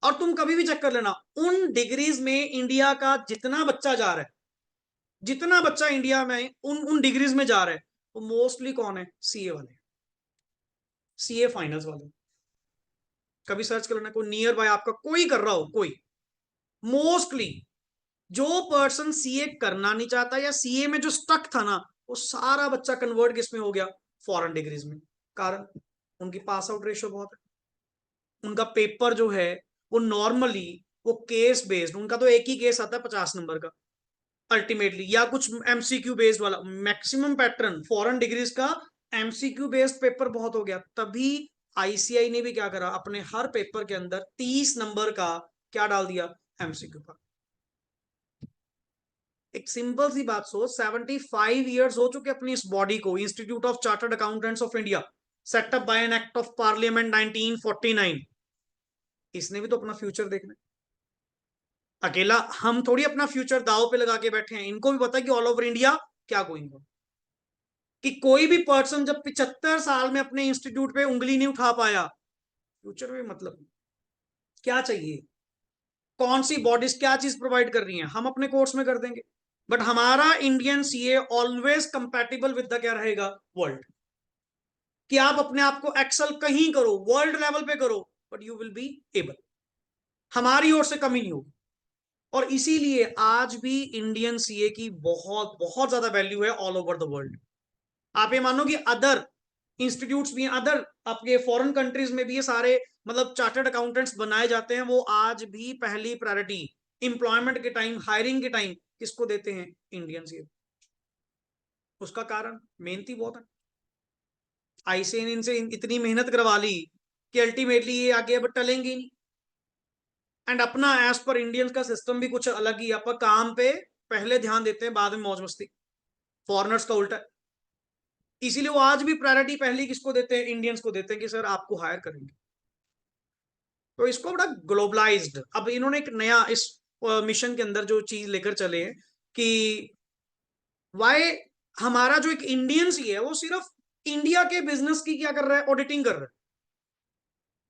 और तुम कभी भी चेक कर लेना, उन डिग्रीज में इंडिया का जितना बच्चा जा रहा है, जितना बच्चा इंडिया में उन उन डिग्रीज में जा रहा है, वो मोस्टली कौन है, सीए वाले, सीए फाइनल्स वाले। कभी सर्च कर लेना, कोई नियर बाय आपका कोई कर रहा हो, कोई, मोस्टली जो पर्सन सीए करना नहीं चाहता या सीए में जो स्टक था ना, वो सारा बच्चा कन्वर्ट किस में हो गया, फॉरेन डिग्रीज में। कारण उनकी पास आउट रेशियो बहुत है, उनका पेपर जो है वो नॉर्मली, वो केस बेस्ड, उनका तो एक ही केस आता है 50 नंबर का अल्टीमेटली, या कुछ एमसीक्यू बेस्ड वाला मैक्सिमम पैटर्न फॉरेन डिग्रीज का। एमसीक्यू बेस्ड पेपर बहुत हो गया, तभी आईसीआई ने भी क्या करा, अपने हर पेपर के अंदर 30 नंबर का क्या डाल दिया, एमसीक्यू का। एक सिंपल सी बात सोच, 75 ईयर्स हो चुके अपनी इस बॉडी को, institute of chartered accountants of India, setup by an act of parliament 1949। इसने भी तो अपना फ्यूचर देखना है। अकेला हम थोड़ी अपना फ्यूचर दाव पे लगा के बैठे हैं, इनको भी पता है कि ऑल ओवर इंडिया क्या गोइंग ऑन। कि कोई भी पर्सन जब 75 साल में अपने इंस्टीट्यूट पे उंगली नहीं उठा पाया, फ्यूचर में मतलब क्या चाहिए, कौन सी बॉडीज क्या चीज प्रोवाइड कर रही हैं, हम अपने कोर्स में कर देंगे। बट हमारा Indian CA always compatible with the क्या रहेगा, वर्ल्ड। कि आप अपने आप को एक्सल कहीं करो, वर्ल्ड लेवल पे करो, but you will be able, हमारी ओर से कमी नहीं होगी। और इसीलिए आज भी इंडियन सीए की बहुत बहुत ज्यादा वैल्यू है ऑल ओवर द वर्ल्ड। आप ये मानो कि अदर इंस्टीट्यूट्स भी हैं, अदर आपके फॉरेन कंट्रीज में भी ये सारे मतलब चार्टर्ड अकाउंटेंट्स बनाए जाते हैं, वो आज भी पहली प्रायोरिटी इंप्लॉयमेंट के टाइम, हायरिंग के टाइम किसको देते हैं, इंडियन सीए। उसका कारण मेहनती बहुत है। आईसीएन इनसे इतनी मेहनत करवा ली कि अल्टीमेटली ये आगे अब टलेंगे नहीं। एंड अपना एज पर इंडियंस का सिस्टम भी कुछ अलग ही, आप काम पे पहले ध्यान देते हैं, बाद में मौज मस्ती। फॉरनर्स का उल्टा है। इसीलिए वो आज भी प्रायोरिटी पहली किसको देते हैं, इंडियंस को देते हैं कि सर आपको हायर करेंगे। तो इसको बड़ा ग्लोबलाइज्ड, अब इन्होंने एक नया इस मिशन के अंदर जो चीज लेकर चले हैं कि वाई हमारा जो एक इंडियन सी है वो सिर्फ इंडिया के बिजनेस की क्या कर रहा है, ऑडिटिंग कर रहा है।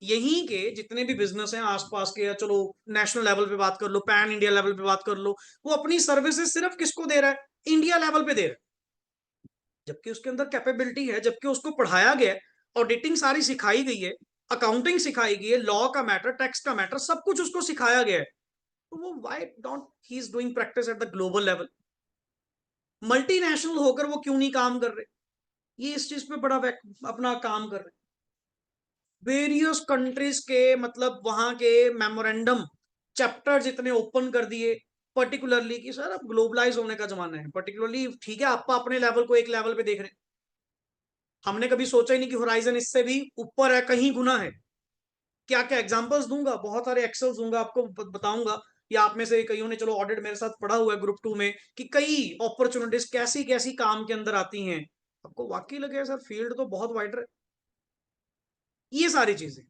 यहीं के जितने भी बिजनेस हैं आसपास के, या चलो नेशनल लेवल पे बात कर लो, पैन इंडिया लेवल पे बात कर लो, वो अपनी सर्विसेज सिर्फ किसको दे रहा है, इंडिया लेवल पे दे रहा है। जबकि उसके अंदर कैपेबिलिटी है, जबकि उसको पढ़ाया गया है, ऑडिटिंग सारी सिखाई गई है, अकाउंटिंग सिखाई गई है, लॉ का मैटर, टैक्स का मैटर, सब कुछ उसको सिखाया गया है। तो वो why don't he is doing practice at the global level, multinational होकर वो क्यों नहीं काम कर रहे? ये इस चीज पे बड़ा अपना काम कर रहे। वेरियस कंट्रीज के मतलब वहां के मेमोरेंडम चैप्टर्स इतने ओपन कर दिए, पर्टिकुलरली कि सर अब ग्लोबलाइज होने का जमाना है, पर्टिकुलरली ठीक है आप अपने लेवल को एक लेवल पे देख रहे हैं, हमने कभी सोचा ही नहीं कि होराइजन इससे भी ऊपर है, कहीं गुना है। क्या क्या एग्जांपल्स दूंगा, बहुत सारे एक्सेल्स दूंगा आपको, बताऊंगा, या आप में से कईयों ने चलो ऑडिट मेरे साथ पढ़ा हुआ है ग्रुप 2 में, कि कई अपॉर्चुनिटीज कैसी कैसी काम के अंदर आती हैं, आपको वाकई लगे सर फील्ड तो बहुत वाइडर है, ये सारी चीजें।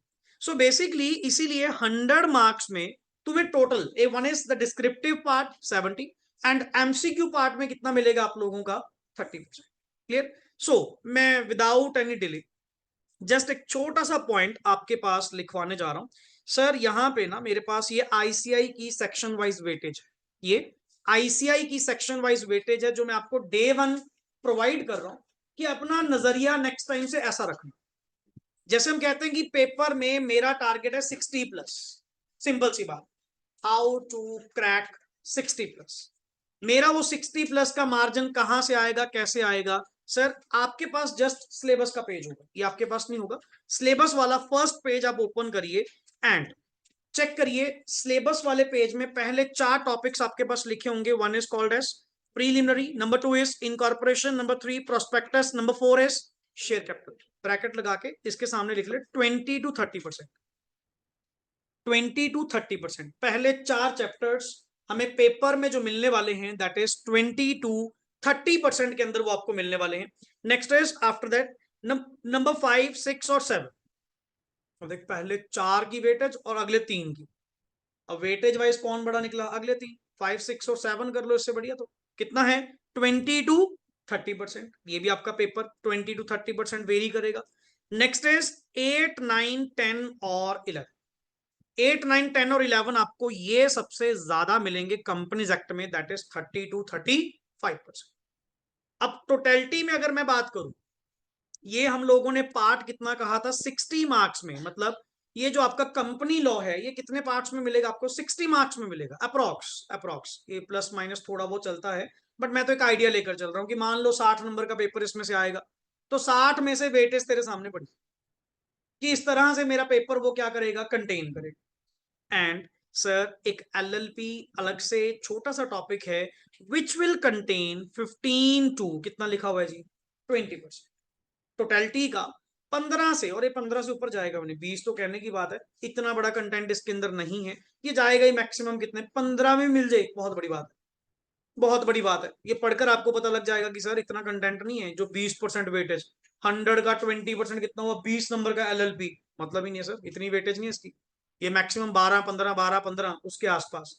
सो बेसिकली इसीलिए 100 मार्क्स में तुम्हें total A one is the descriptive part 70 and MCQ part में कितना मिलेगा आप लोगों का 30%। क्लियर? सो मैं विदाउट एनी डिले जस्ट एक छोटा सा पॉइंट आपके पास लिखवाने जा रहा हूं। सर यहां पे ना मेरे पास ये आईसीआई की सेक्शन वाइज वेटेज है, ये आईसीआई की सेक्शन वाइज वेटेज है जो मैं आपको डे 1 प्रोवाइड कर रहा हूं कि अपना नजरिया नेक्स्ट टाइम से ऐसा रखना। जैसे हम कहते हैं कि पेपर में मेरा टारगेट है 60+, सिंपल सी बात, हाउ टू क्रैक 60+। मेरा वो 60+ का मार्जिन कहां से आएगा, कैसे आएगा? सर आपके पास जस्ट सिलेबस का पेज होगा, ये आपके पास नहीं होगा, सिलेबस वाला फर्स्ट पेज आप ओपन करिए एंड चेक करिए। सिलेबस वाले पेज में पहले 4 टॉपिक्स आपके पास लिखे होंगे। One is called as preliminary, number 2 is incorporation, number 3 prospectus, number 4 is share capital. Bracket लगा के इसके सामने लिख ले 20 to 30%, 20 to 30%। पहले 4 चैप्टर्स हमें पेपर में जो मिलने वाले हैं दैट इज 20 to 30% के अंदर वो आपको मिलने वाले हैं। Next is after that number 5, 6 और 7। देख पहले 4 की वेटेज और अगले 3 की, अब वेटेज वाइज कौन बड़ा निकला? अगले 3, 5, 6 और 7 कर लो, इससे बढ़िया तो कितना है 20 to 30%। ये भी आपका पेपर 20 to 30% वेरी करेगा। नेक्स्ट इज 8, 9, 10 और 11। 8, 9, 10 और 11 आपको ये सबसे ज्यादा मिलेंगे कंपनीज एक्ट में, दैट इज 30 to 35%। अब टोटलिटी में अगर मैं बात करूं, ये हम लोगों ने पार्ट कितना कहा था 60 मार्क्स में, मतलब ये जो आपका कंपनी लॉ है ये कितने पार्ट्स में मिलेगा आपको? 60 मार्क्स में मिलेगा अप्रोक्स, ये प्लस माइनस थोड़ा बहुत चलता है, बट मैं तो एक आइडिया लेकर चल रहा हूं कि मान लो 60 नंबर का पेपर इसमें से आएगा, तो 60 में से वेटेज तेरे सामने पड़ी कि इस तरह से मेरा पेपर वो क्या करेगा, कंटेन करेगा। एंड सर एक एलएलपी अलग से छोटा सा टॉपिक है विच विल कंटेन 15 टू कितना लिखा हुआ है जी 20%। टोटलिटी का 15 से, और ये 15 से ऊपर जाएगा, उन्हें 20 तो कहने की बात है, इतना बड़ा कंटेंट इसके अंदर नहीं है, ये जाएगा ही मैक्सिमम कितने 15 में मिल जाए, बहुत बड़ी बात है, बहुत बड़ी बात है। ये पढ़कर आपको पता लग जाएगा कि सर इतना कंटेंट नहीं है जो 20% वेटेज, 100 का 20% कितना हुआ 20 नंबर का एलएलपी, मतलब ही नहीं है सर, इतनी वेटेज नहीं है इसकी। ये मैक्सिमम 12, 15 उसके आसपास,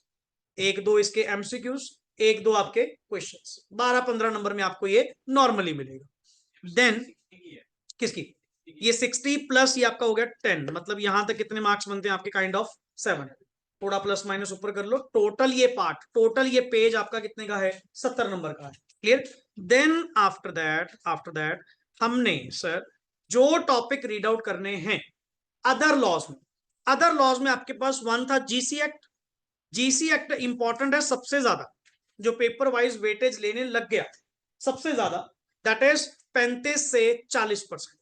एक दो इसके एमसीक्यूज, एक दो आपके क्वेश्चंस, 12, 15 नंबर में आपको ये नॉर्मली मिलेगा। देन किसकी, ये 60+ ये आपका हो गया 10, मतलब यहां तक कितने मार्क्स बनते हैं आपके, काइंड ऑफ 7, थोड़ा प्लस माइनस ऊपर कर लो। टोटल ये पार्ट, टोटल ये पेज आपका कितने का है 70 नंबर का है। क्लियर? देन आफ्टर दैट हमने सर जो टॉपिक रीड आउट करने हैं अदर लॉज में, अदर लॉज में आपके पास वन था GC act. GC act important है सबसे ज्यादा, जो पेपर वाइज वेटेज लेने लग गया सबसे ज्यादा, दैट इज 35 से 40%।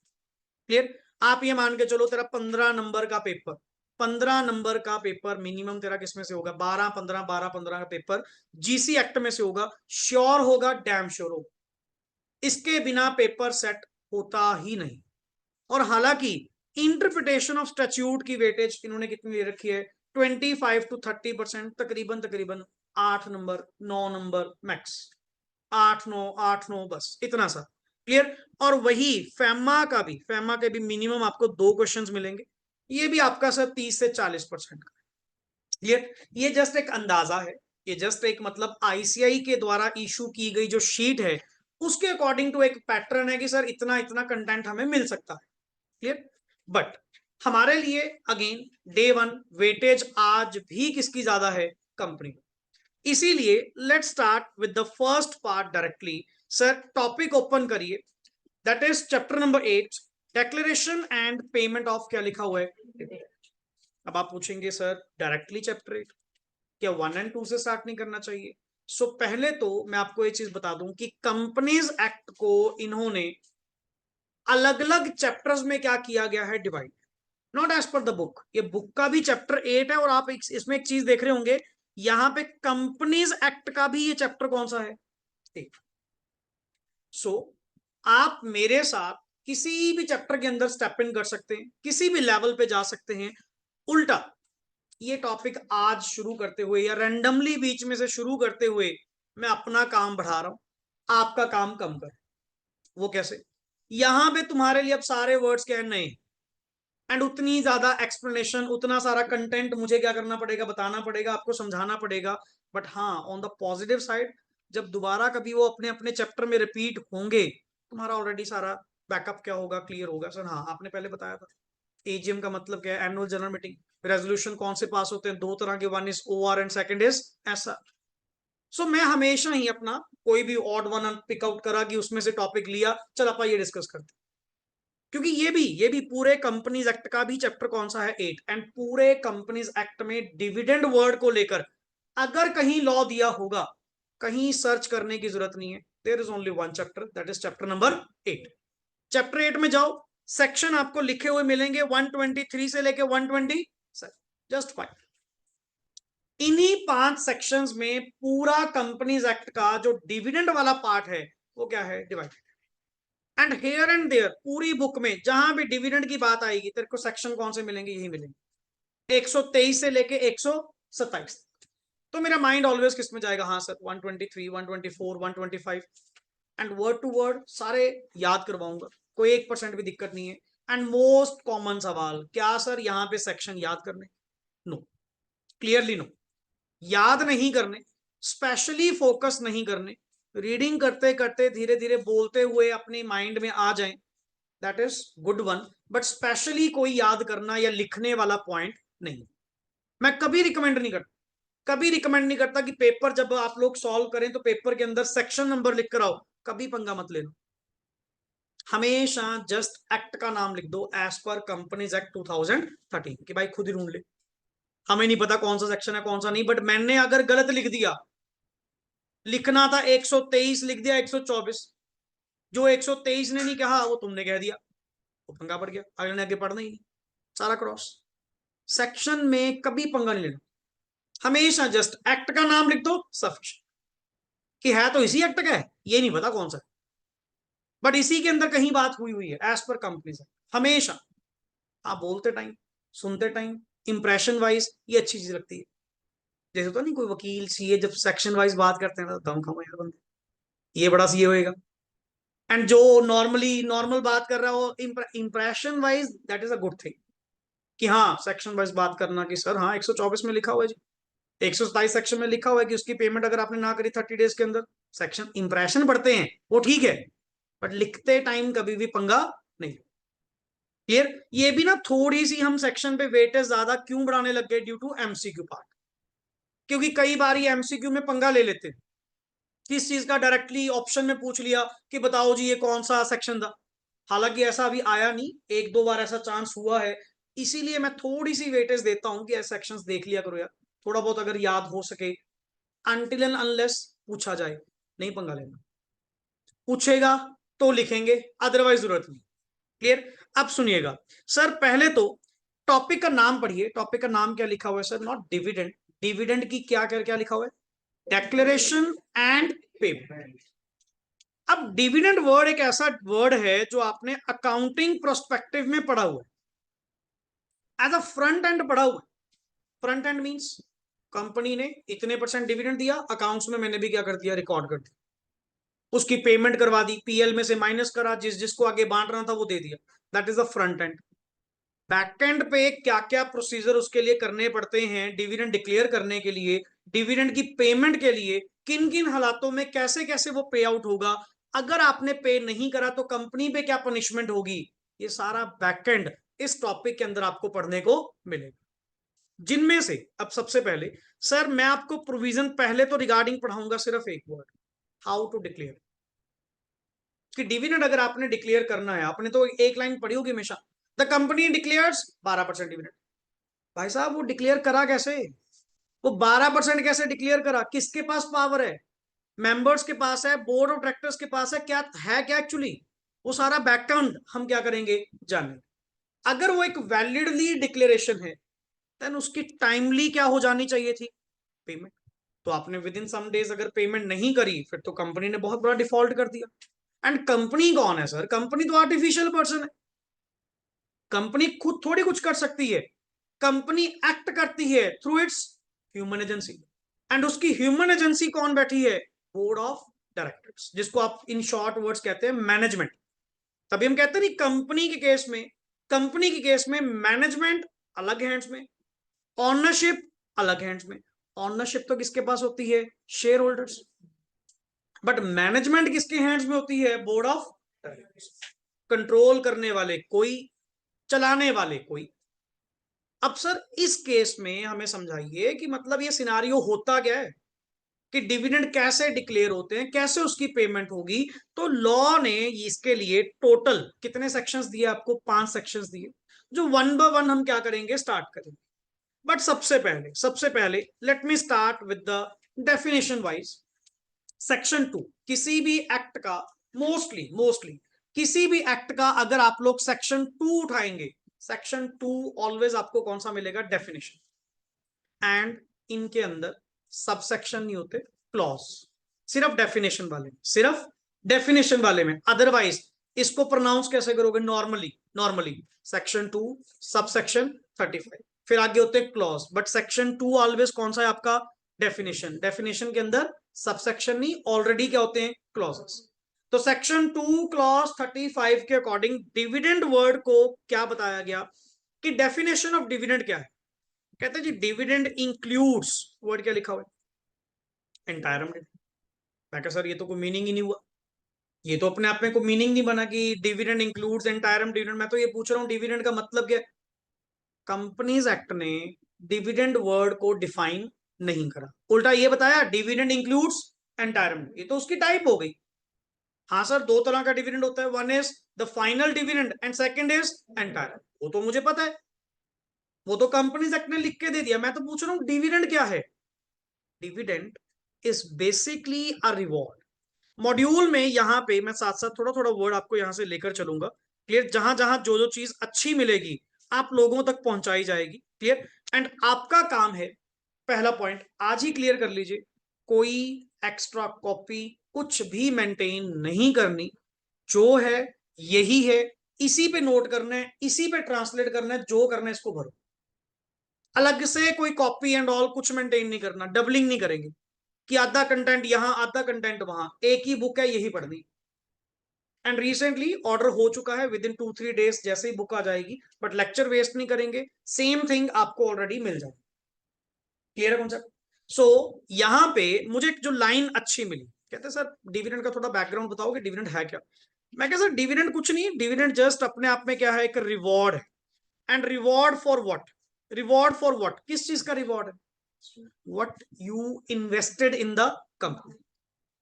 क्लियर? आप ये मान के चलो तेरा 15 नंबर का पेपर, 15 नंबर का पेपर मिनिमम तेरा किसमें से होगा, 12, 15 का पेपर जीसी एक्ट में से होगा, श्योर होगा, डैम श्योर होगा, इसके बिना पेपर सेट होता ही नहीं। और हालांकि इंटरप्रिटेशन ऑफ स्टैट्यूट की वेटेज इन्होंने कितनी ले रखी है 25 to 30%, तकरीबन तकरीबन 8 नंबर 9 नंबर मैक्स, 8, 9, 8, 9 बस इतना सा। क्लियर? और वही फैमा के भी मिनिमम आपको 2 क्वेश्चंस मिलेंगे, ये भी आपका सर 30 से 40% का। क्लियर? ये जस्ट एक अंदाजा है, ये जस्ट एक मतलब आईसीआई के द्वारा इशू की गई जो शीट है उसके अकॉर्डिंग टू एक पैटर्न है कि सर इतना इतना कंटेंट हमें मिल सकता है। क्लियर? बट हमारे लिए अगेन डे 1 वेटेज आज भी किसकी ज्यादा है, कंपनी। इसीलिए let start with the first part directly. Sir topic open करिए, that is chapter number 8, declaration and payment of, क्या लिखा हुआ है। अब आप पूछेंगे सर डायरेक्टली चैप्टर 8 क्या 1 और 2 से स्टार्ट नहीं करना चाहिए? सो पहले तो मैं आपको ये चीज बता दूं कि कंपनीज एक्ट को इन्होंने अलग अलग चैप्टर्स में क्या किया गया है, divide, not as per the book. ये बुक का भी चैप्टर 8 है, और आप इसमें एक चीज देख रहे होंगे, यहां पे कंपनीज एक्ट का भी ये चैप्टर कौन सा है, 8। सो आप मेरे साथ किसी भी चैप्टर के अंदर स्टेप इन कर सकते हैं, किसी भी लेवल पे जा सकते हैं। उल्टा ये टॉपिक आज शुरू करते हुए या रैंडमली बीच में से शुरू करते हुए मैं अपना काम बढ़ा रहा हूं, आपका काम कम कर। वो कैसे? यहां पे तुम्हारे लिए अब सारे वर्ड्स क्या है, नए, एंड उतनी ज्यादा एक्सप्लेनेशन, उतना सारा कंटेंट मुझे क्या करना पड़ेगा, बताना पड़ेगा, आपको समझाना पड़ेगा। बट हाँ, ऑन द पॉजिटिव साइड, जब दोबारा कभी वो अपने अपने चैप्टर में रिपीट होंगे, तुम्हारा ऑलरेडी सारा बैकअप क्या होगा, क्लियर होगा। सर हाँ, आपने पहले बताया था एजीएम का मतलब क्या है, एनुअल जनरल मीटिंग। रेजोल्यूशन कौन से पास होते हैं, दो तरह के, one is OR and second is ऐसा। सो मैं हमेशा ही अपना कोई भी ऑड वन पिकआउट करा कि उसमें से टॉपिक लिया, चल आप ये डिस्कस करते, क्योंकि ये भी पूरे कंपनीज एक्ट का भी चैप्टर कौन सा है, 8। एंड पूरे कंपनीज एक्ट में डिविडेंड वर्ड को लेकर अगर कहीं लॉ दिया होगा, कहीं सर्च करने की जरूरत नहीं है। There is only one chapter, that is chapter number 8। Chapter 8 में जाओ, सेक्शन आपको लिखे हुए मिलेंगे 123 से लेके 120, जस्ट 5। इन्हीं 5 सेक्शंस में पूरा कंपनीज एक्ट का जो डिविडेंड वाला पार्ट है वो क्या है, divided. And here and there पूरी बुक में जहां भी डिविडेंड की बात आएगी, तेरे को सेक्शन कौन से मिलेंगे, यही मिलेंगे, 123 से लेके 127। तो मेरा माइंड ऑलवेज किस में जाएगा, हाँ sir 123, 124, 125, and word to word सारे याद करवाऊंगा, कोई 1% भी दिक्कत नहीं है। एंड मोस्ट कॉमन सवाल, क्या सर यहाँ पे सेक्शन याद करने? नो, क्लियरली नो, याद नहीं करने, स्पेशली फोकस नहीं करने, रीडिंग करते करते धीरे धीरे बोलते हुए अपनी माइंड में आ जाएं, that is good one. But specially कोई याद करना या लिखने वाला पॉइंट नहीं। मैं कभी रिकमेंड नहीं करता, कभी रिकमेंड नहीं करता कि पेपर जब आप लोग सॉल्व करें तो पेपर के अंदर सेक्शन नंबर लिख कर आओ, कभी पंगा मत लेना। हमेशा जस्ट एक्ट का नाम लिख दो, एज पर कंपनीज एक्ट 2013, कि भाई खुद ही ढूंढ ले, हमें नहीं पता कौन सा सेक्शन है कौन सा नहीं। बट मैंने अगर गलत लिख दिया, लिखना था 123, लिख दिया 124, जो 123 ने नहीं कहा वो तुमने कह दिया, वो पंगा पड़ गया, अगले ने आगे पढ़ना ही नहीं, सारा क्रॉस। सेक्शन में कभी पंगा नहीं लेना, हमेशा जस्ट एक्ट का नाम लिख दो सफिशिएंट, कि है तो इसी एक्ट का है, ये नहीं पता कौन सा, बट इसी के अंदर कहीं बात हुई हुई है एज पर कंपनी से। हमेशा आप बोलते टाइम, सुनते टाइम, इंप्रेशन वाइज ये अच्छी चीज लगती है। जैसे तो नहीं कोई वकील सीए जब सेक्शन वाइज बात करते हैं तो दम खाओ यार बंदे, ये बड़ा सीए होएगा। एंड जो नॉर्मली नॉर्मल बात कर रहा हो impression wise, that is a good thing, कि हाँ सेक्शन वाइज बात करना, कि सर हाँ 124 में लिखा हुआ है जी, 127 सेक्शन में लिखा हुआ है कि उसकी पेमेंट अगर आपने ना करी 30 डेज के अंदर, सेक्शन इंप्रेशन पढ़ते हैं वो ठीक है, बट लिखते टाइम कभी भी पंगा नहीं। क्लियर? ये भी ना थोड़ी सी हम सेक्शन पे वेटेज ज्यादा क्यों बढ़ाने लग गए, ड्यू टू एमसीक्यू पार्ट, क्योंकि कई बार ये एमसीक्यू में पंगा ले लेते हैं, किस चीज का डायरेक्टली ऑप्शन में पूछ लिया कि बताओ जी ये कौन सा सेक्शन था। हालांकि ऐसा अभी आया नहीं, एक दो बार ऐसा चांस हुआ है, इसीलिए मैं थोड़ी सी वेटेज देता हूं कि ऐसे सेक्शंस देख लिया करो यार, थोड़ा बहुत अगर याद हो सके, अनटिल एंड अनलेस पूछा जाए, नहीं पंगा लेना, पूछेगा तो लिखेंगे, अदरवाइज जरूरत नहीं। क्लियर? अब सुनिएगा सर, पहले तो टॉपिक का नाम पढ़िए, टॉपिक का नाम क्या लिखा हुआ है सर, नॉट डिविडेंड, डिविडेंड की क्या क्या क्या लिखा हुआ है, डेक्लेरेशन एंड पेमेंट। अब डिविडेंड वर्ड एक ऐसा वर्ड है जो आपने अकाउंटिंग प्रोस्पेक्टिव में पढ़ा हुआ है, एज अ फ्रंट एंड पढ़ा हुआ है। फ्रंट एंड मींस कंपनी ने इतने % डिविडेंड दिया, अकाउंट्स में मैंने भी क्या कर दिया, रिकॉर्ड कर दिया, उसकी पेमेंट करवा दी, पीएल में से माइनस करा, जिस जिसको आगे बांट रहा था वो दे दिया, that is the front end. Backend पे क्या क्या प्रोसीजर उसके लिए करने पड़ते हैं, डिविडेंड डिक्लेयर करने के लिए, डिविडेंड की पेमेंट के लिए, किन किन हालातों में कैसे कैसे वो पे आउट होगा, अगर आपने पे नहीं करा तो कंपनी पे क्या पनिशमेंट होगी, ये सारा बैकएंड इस टॉपिक के अंदर आपको पढ़ने को मिलेगा। जिनमें से अब सबसे पहले सर मैं आपको प्रोविजन पहले तो रिगार्डिंग पढ़ाऊंगा, सिर्फ एक वर्ड, हाउ टू डिक्लेयर, कि डिविडेंड अगर आपने डिक्लेयर करना है, आपने तो एक लाइन पढ़ी होगी हमेशा, द कंपनी डिक्लेयर्स 12% डिविडेंड। भाई साहब वो डिक्लेयर करा कैसे, वो 12% कैसे डिक्लेयर करा, किसके पास पावर है, मेंबर्स के पास है, बोर्ड ऑफ डायरेक्टर्स के पास है क्या एक्चुअली, वो सारा बैकग्राउंड हम क्या करेंगे, जानेंगे। अगर वो एक वैलिडली डिक्लेरेशन है देन उसकी टाइमली क्या हो जानी चाहिए थी, पेमेंट। तो आपने विद इन सम डेज अगर पेमेंट नहीं करी फिर तो कंपनी ने बहुत बड़ा डिफॉल्ट कर दिया। एंड कंपनी कौन है सर, कंपनी तो आर्टिफिशियल पर्सन है, कंपनी खुद थोड़ी कुछ कर सकती है, कंपनी एक्ट करती है through it's human agency. And उसकी ह्यूमन एजेंसी कौन बैठी है, बोर्ड ऑफ डायरेक्टर्स, जिसको आप इन शॉर्ट वर्ड्स कहते हैं मैनेजमेंट। तभी हम कहते हैं नहीं, कंपनी के केस में मैनेजमेंट अलग हैंड्स में, ऑनरशिप अलग हैंड्स में। ऑनरशिप तो किसके पास होती है, शेयर होल्डर्स, बट मैनेजमेंट किसके हैंड्स में होती है, बोर्ड ऑफ डायरेक्टर्स। कंट्रोल करने वाले कोई, चलाने वाले कोई। अब सर इस केस में हमें समझाइए कि मतलब ये सिनारियो होता क्या है, कि डिविडेंड कैसे डिक्लेयर होते हैं, कैसे उसकी पेमेंट होगी। तो लॉ ने इसके लिए टोटल कितने सेक्शंस दिए आपको, 5 सेक्शंस दिए, जो वन बाय वन हम क्या करेंगे, स्टार्ट करेंगे। बट सबसे पहले let me start with the definition wise. Section 2 किसी भी एक्ट का, मोस्टली किसी भी एक्ट का अगर आप लोग सेक्शन 2 उठाएंगे, सेक्शन 2 ऑलवेज आपको कौन सा मिलेगा, डेफिनेशन। एंड इनके अंदर सब सेक्शन नहीं होते, क्लॉज, सिर्फ डेफिनेशन वाले में। अदरवाइज इसको प्रोनाउंस कैसे करोगे, नॉर्मली सेक्शन 2 सब सेक्शन 35, फिर आगे होते हैं क्लॉज। बट सेक्शन 2 ऑलवेज कौन सा है आपका, डेफिनेशन के अंदर सब सेक्शन नहीं, ऑलरेडी क्या होते हैं, क्लॉजेस। तो सेक्शन 2 क्लॉज 35 के अकॉर्डिंग डिविडेंड वर्ड को क्या बताया गया, कि डेफिनेशन ऑफ डिविडेंड क्या है। कहते हैं जी डिविडेंड इंक्लूड्स, वर्ड क्या लिखा हुआ है, एंटायर डिविडेंड। मैं कहा सर ये तो कोई मीनिंग ही नहीं हुआ, ये तो अपने आप में कोई मीनिंग नहीं बना कि डिविडेंड इंक्लूड्स एंटायर डिविडेंड। मैं तो ये पूछ रहा हूँ डिविडेंड का मतलब क्या है। कंपनीज एक्ट ने डिविडेंड वर्ड को डिफाइन नहीं करा, उल्टा ये बताया डिविडेंड इंक्लूड्स एंटायर, ये तो उसकी टाइप हो गई। हाँ सर दो तरह का डिविडेंड होता है, one is the final dividend and second is entire, वो तो मुझे पता है, वो तो कंपनीज एक्ट ने लिख के दे दिया। मैं तो पूछ रहा हूँ डिविडेंड क्या है। Dividend is basically a reward. Module में यहां पे मैं साथ साथ थोड़ा थोड़ा वर्ड आपको यहां से लेकर चलूंगा, क्लियर, जहां जहां जो जो चीज अच्छी मिलेगी आप लोगों तक पहुंचाई जाएगी, क्लियर। एंड आपका काम है, पहला पॉइंट आज ही क्लियर कर लीजिए, कोई एक्स्ट्रा कॉपी कुछ भी मेंटेन नहीं करनी, जो है यही है, इसी पे नोट करना है, इसी पे ट्रांसलेट करना है, जो करना है इसको भरो। अलग से कोई कॉपी एंड ऑल कुछ मेंटेन नहीं करना, डबलिंग नहीं करेंगे कि आधा कंटेंट यहां आधा कंटेंट वहां, एक ही बुक है यही पढ़नी। एंड रिसेंटली ऑर्डर हो चुका है, विद इन 2-3 डेज जैसे ही बुक आ जाएगी, बट लेक्चर वेस्ट नहीं करेंगे, सेम थिंग आपको ऑलरेडी मिल जाएगी। क्लियर है कॉन्सेप्ट। सो यहां पे मुझे जो लाइन अच्छी मिली, कहते सर डिविडेंड का थोड़ा बैकग्राउंड बताओगे, डिविडेंड है क्या। मैं कह सर डिविडेंड कुछ नहीं, डिविडेंड जस्ट अपने आप में क्या है, एक रिवॉर्ड है। And reward for what, reward for what, किस चीज का रिवॉर्ड है, what you invested in the company.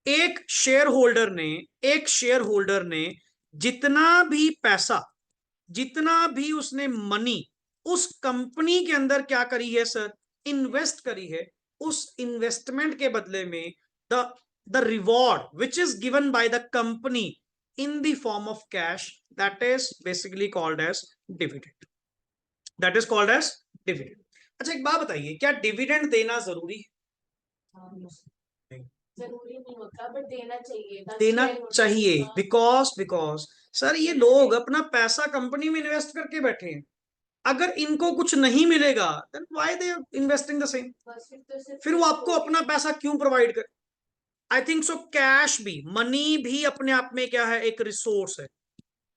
एक शेयर होल्डर ने जितना भी पैसा, जितना भी उसने मनी उस कंपनी के अंदर क्या करी है सर, इन्वेस्ट करी है, उस इन्वेस्टमेंट के बदले में the the reward which is given by the company in the form of cash, that is basically called as dividend, that is called as dividend. अच्छा एक बात बताइए, क्या डिविडेंड देना जरूरी है, जरूरी नहीं होता बट देना चाहिए, देना चाहिए, बिकॉज सर ये लोग अपना पैसा कंपनी में इन्वेस्ट करके बैठे हैं, अगर इनको कुछ नहीं मिलेगा then why they investing the same, फिर वो आपको अपना पैसा क्यों प्रोवाइड करे। आई थिंक सो कैश भी, मनी भी अपने आप में क्या है, एक रिसोर्स है।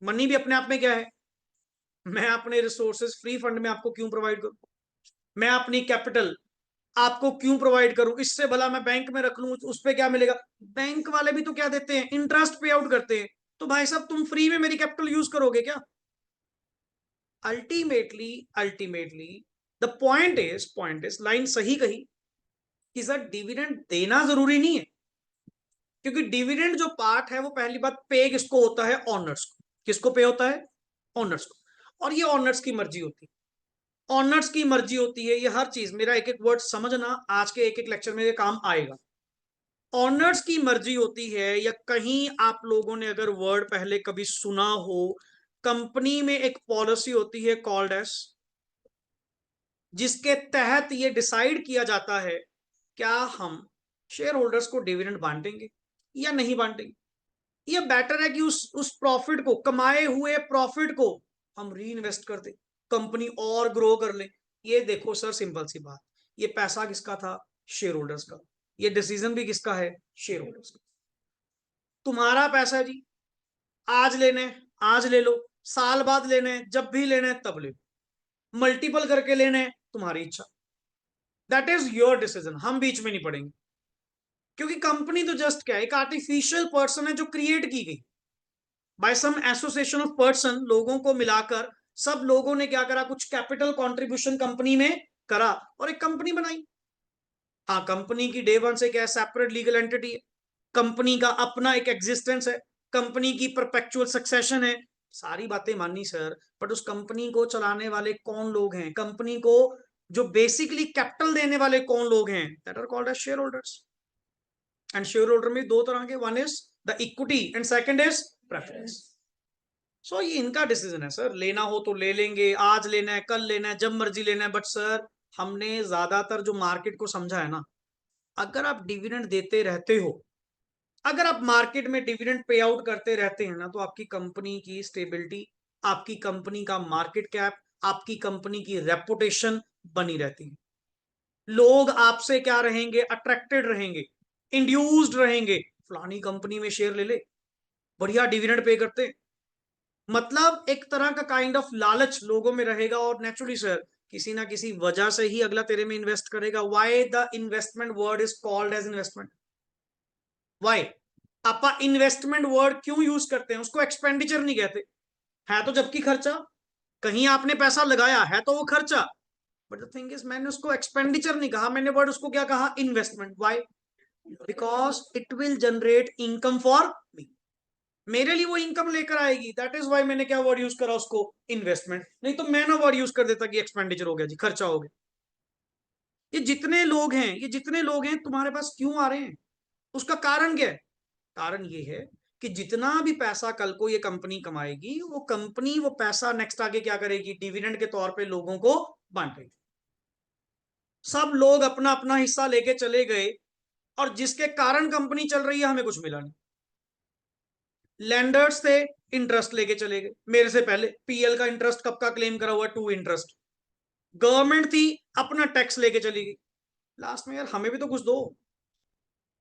मनी भी अपने आप में क्या है, मैं अपने रिसोर्सेज फ्री फंड में आपको क्यों प्रोवाइड करूं, मैं अपनी कैपिटल आपको क्यों प्रोवाइड करूं, इससे भला मैं बैंक में रख लूं उस पे क्या मिलेगा। बैंक वाले भी तो क्या देते हैं, इंटरेस्ट पे आउट करते हैं, तो भाई साहब तुम फ्री में मेरी कैपिटल यूज करोगे क्या। Ultimately the point is line सही कही कि सर डिविडेंड देना जरूरी नहीं है, क्योंकि डिविडेंड जो पार्ट है वो पहली बात पे किसको होता है, ऑनर्स को। किसको पे होता है, ऑनर्स को, और ये ऑनर्स की मर्जी होती है। ऑनर्स की मर्जी होती है, ये हर चीज, मेरा एक एक वर्ड समझना, आज के एक एक लेक्चर में ये काम आएगा। ऑनर्स की मर्जी होती है, या कहीं आप लोगों ने अगर वर्ड पहले कभी सुना हो, कंपनी में एक पॉलिसी होती है कॉल्ड एज, जिसके तहत ये डिसाइड किया जाता है क्या हम शेयर होल्डर्स को डिविडेंड बांटेंगे या नहीं बांटेंगे। ये बेटर है कि उस प्रॉफिट को, कमाए हुए प्रॉफिट को हम री इन्वेस्ट कर दें, कंपनी और ग्रो कर ले। ये देखो सर, सिंपल सी बात, ये पैसा किसका था? शेयर होल्डर्स का। ये डिसीजन भी किसका है? शेयर होल्डर्स का। तुम्हारा पैसा है जी, आज लेने हैं आज ले लो, साल बाद लेने हैं जब भी लेने हैं तब ले लो, मल्टीपल करके लेने हैं तुम्हारी इच्छा, दैट इज योर डिसीजन, हम बीच में नहीं पड़ेंगे। क्योंकि कंपनी तो जस्ट क्या है, एक आर्टिफिशियल पर्सन है जो क्रिएट की गई by some association of person, लोगों को मिलाकर सब लोगों ने क्या करा, कुछ कैपिटल कंट्रीब्यूशन कंपनी में करा और एक कंपनी बनाई। हाँ, कंपनी की डे वन से क्या है, सेपरेट लीगल एंटिटी है, कंपनी का अपना एक एग्जिस्टेंस है, कंपनी की परपेचुअल सक्सेशन है, सारी बातें माननी सर। बट उस कंपनी को चलाने वाले कौन लोग हैं, कंपनी को जो बेसिकली कैपिटल देने वाले कौन लोग हैं, that are called as share holders. And share holder में दो तरह के, one is the equity and second is preference. So ये इनका डिसीजन है सर, लेना हो तो ले लेंगे, आज लेना है कल लेना है जब मर्जी लेना है। बट सर, हमने ज्यादातर जो मार्केट को समझा है ना, अगर आप डिविडेंड देते रहते हो, अगर आप मार्केट में डिविडेंड पे आउट करते रहते हैं ना, तो आपकी कंपनी की स्टेबिलिटी, आपकी कंपनी का मार्केट कैप, आपकी कंपनी की रेपुटेशन बनी रहती है। लोग आपसे क्या रहेंगे, अट्रैक्टेड रहेंगे, इंड्यूस्ड रहेंगे, फलानी कंपनी में शेयर ले ले, बढ़िया डिविडेंड पे करते। मतलब एक तरह का काइंड ऑफ लालच लोगों में रहेगा, और नेचुरली सर किसी ना किसी वजह से ही अगला तेरे में इन्वेस्ट करेगा। Why the investment word is called as investment? Why आपा इन्वेस्टमेंट वर्ड क्यों यूज करते हैं? उसको एक्सपेंडिचर नहीं कहते, है तो जबकि खर्चा, कहीं आपने पैसा लगाया है तो वो खर्चा। बट द थिंग इज, मैंने उसको एक्सपेंडिचर नहीं कहा, मैंने वर्ड उसको क्या कहा? Investment. Why? Because it will generate income for me, मेरे लिए वो इनकम लेकर आएगी, दैट इज वाई मैंने क्या वर्ड यूज करा उसको? इन्वेस्टमेंट। नहीं तो मैं ना वर्ड यूज कर देता कि एक्सपेंडिचर हो गया जी, खर्चा हो गया। ये जितने लोग हैं तुम्हारे पास क्यों आ रहे हैं, उसका कारण क्या है? कारण ये है कि जितना भी पैसा कल को ये कंपनी कमाएगी, वो कंपनी वो पैसा नेक्स्ट आगे क्या करेगी? डिविडेंड के तौर पे लोगों को बांटेगी। सब लोग अपना अपना हिस्सा लेके चले गए, और जिसके कारण कंपनी चल रही है हमें कुछ मिला नहीं। लैंडर्स थे, इंटरेस्ट लेके चले गए, मेरे से पहले पीएल का इंटरेस्ट कब का क्लेम करा हुआ? 2 इंटरेस्ट। गवर्नमेंट थी, अपना टैक्स लेके चली गई। लास्ट में यार हमें भी तो कुछ दो।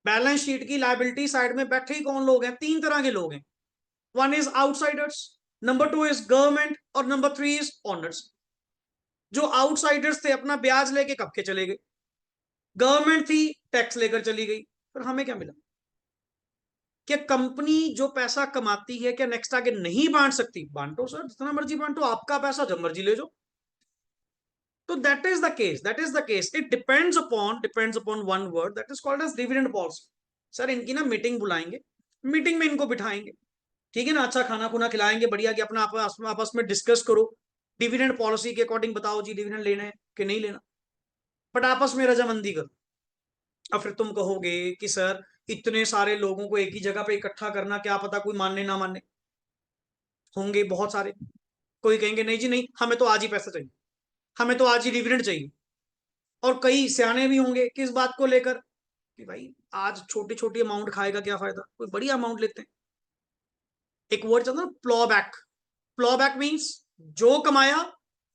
बैलेंस शीट की लायबिलिटी साइड में बैठे ही कौन लोग हैं? 3 तरह के लोग हैं, one is outsiders, number 2 is government, और नंबर 3 इज ऑनर्स। जो आउटसाइडर्स थे अपना ब्याज लेके कब के चले गए, गवर्नमेंट थी टैक्स लेकर चली गई, पर हमें क्या मिला? क्या कंपनी जो पैसा कमाती है क्या नेक्स्ट आगे नहीं बांट सकती? बांटो सर, जितना मर्जी बांटो, आपका पैसा जब मर्जी ले जाओ। तो that is the case, that is the case, it depends upon one word that is called as dividend policy. Sir इनकी ना मीटिंग बुलाएंगे, मीटिंग में इनको बिठाएंगे, ठीक है ना, अच्छा खाना खुना खिलाएंगे बढ़िया, कि अपना आपस में डिस्कस करो, डिविडेंड पॉलिसी के अकॉर्डिंग बताओ जी डिविडेंड लेना है कि नहीं लेना। बट आपस में रजामंदी करो। अब फिर तुम कहोगे कि सर इतने सारे लोगों को एक ही जगह पे इकट्ठा करना, क्या पता कोई मानने ना मानने, होंगे बहुत सारे। कोई कहेंगे नहीं जी नहीं, हमें तो आज ही पैसा चाहिए, हमें तो आज ही डिविडेंड चाहिए। और कई सियाने भी होंगे किस बात को लेकर, कि भाई आज छोटी छोटी अमाउंट खाएगा क्या फायदा, कोई बड़ी अमाउंट लेते हैं। एक वर्ड चलता है plough back, plough back means जो कमाया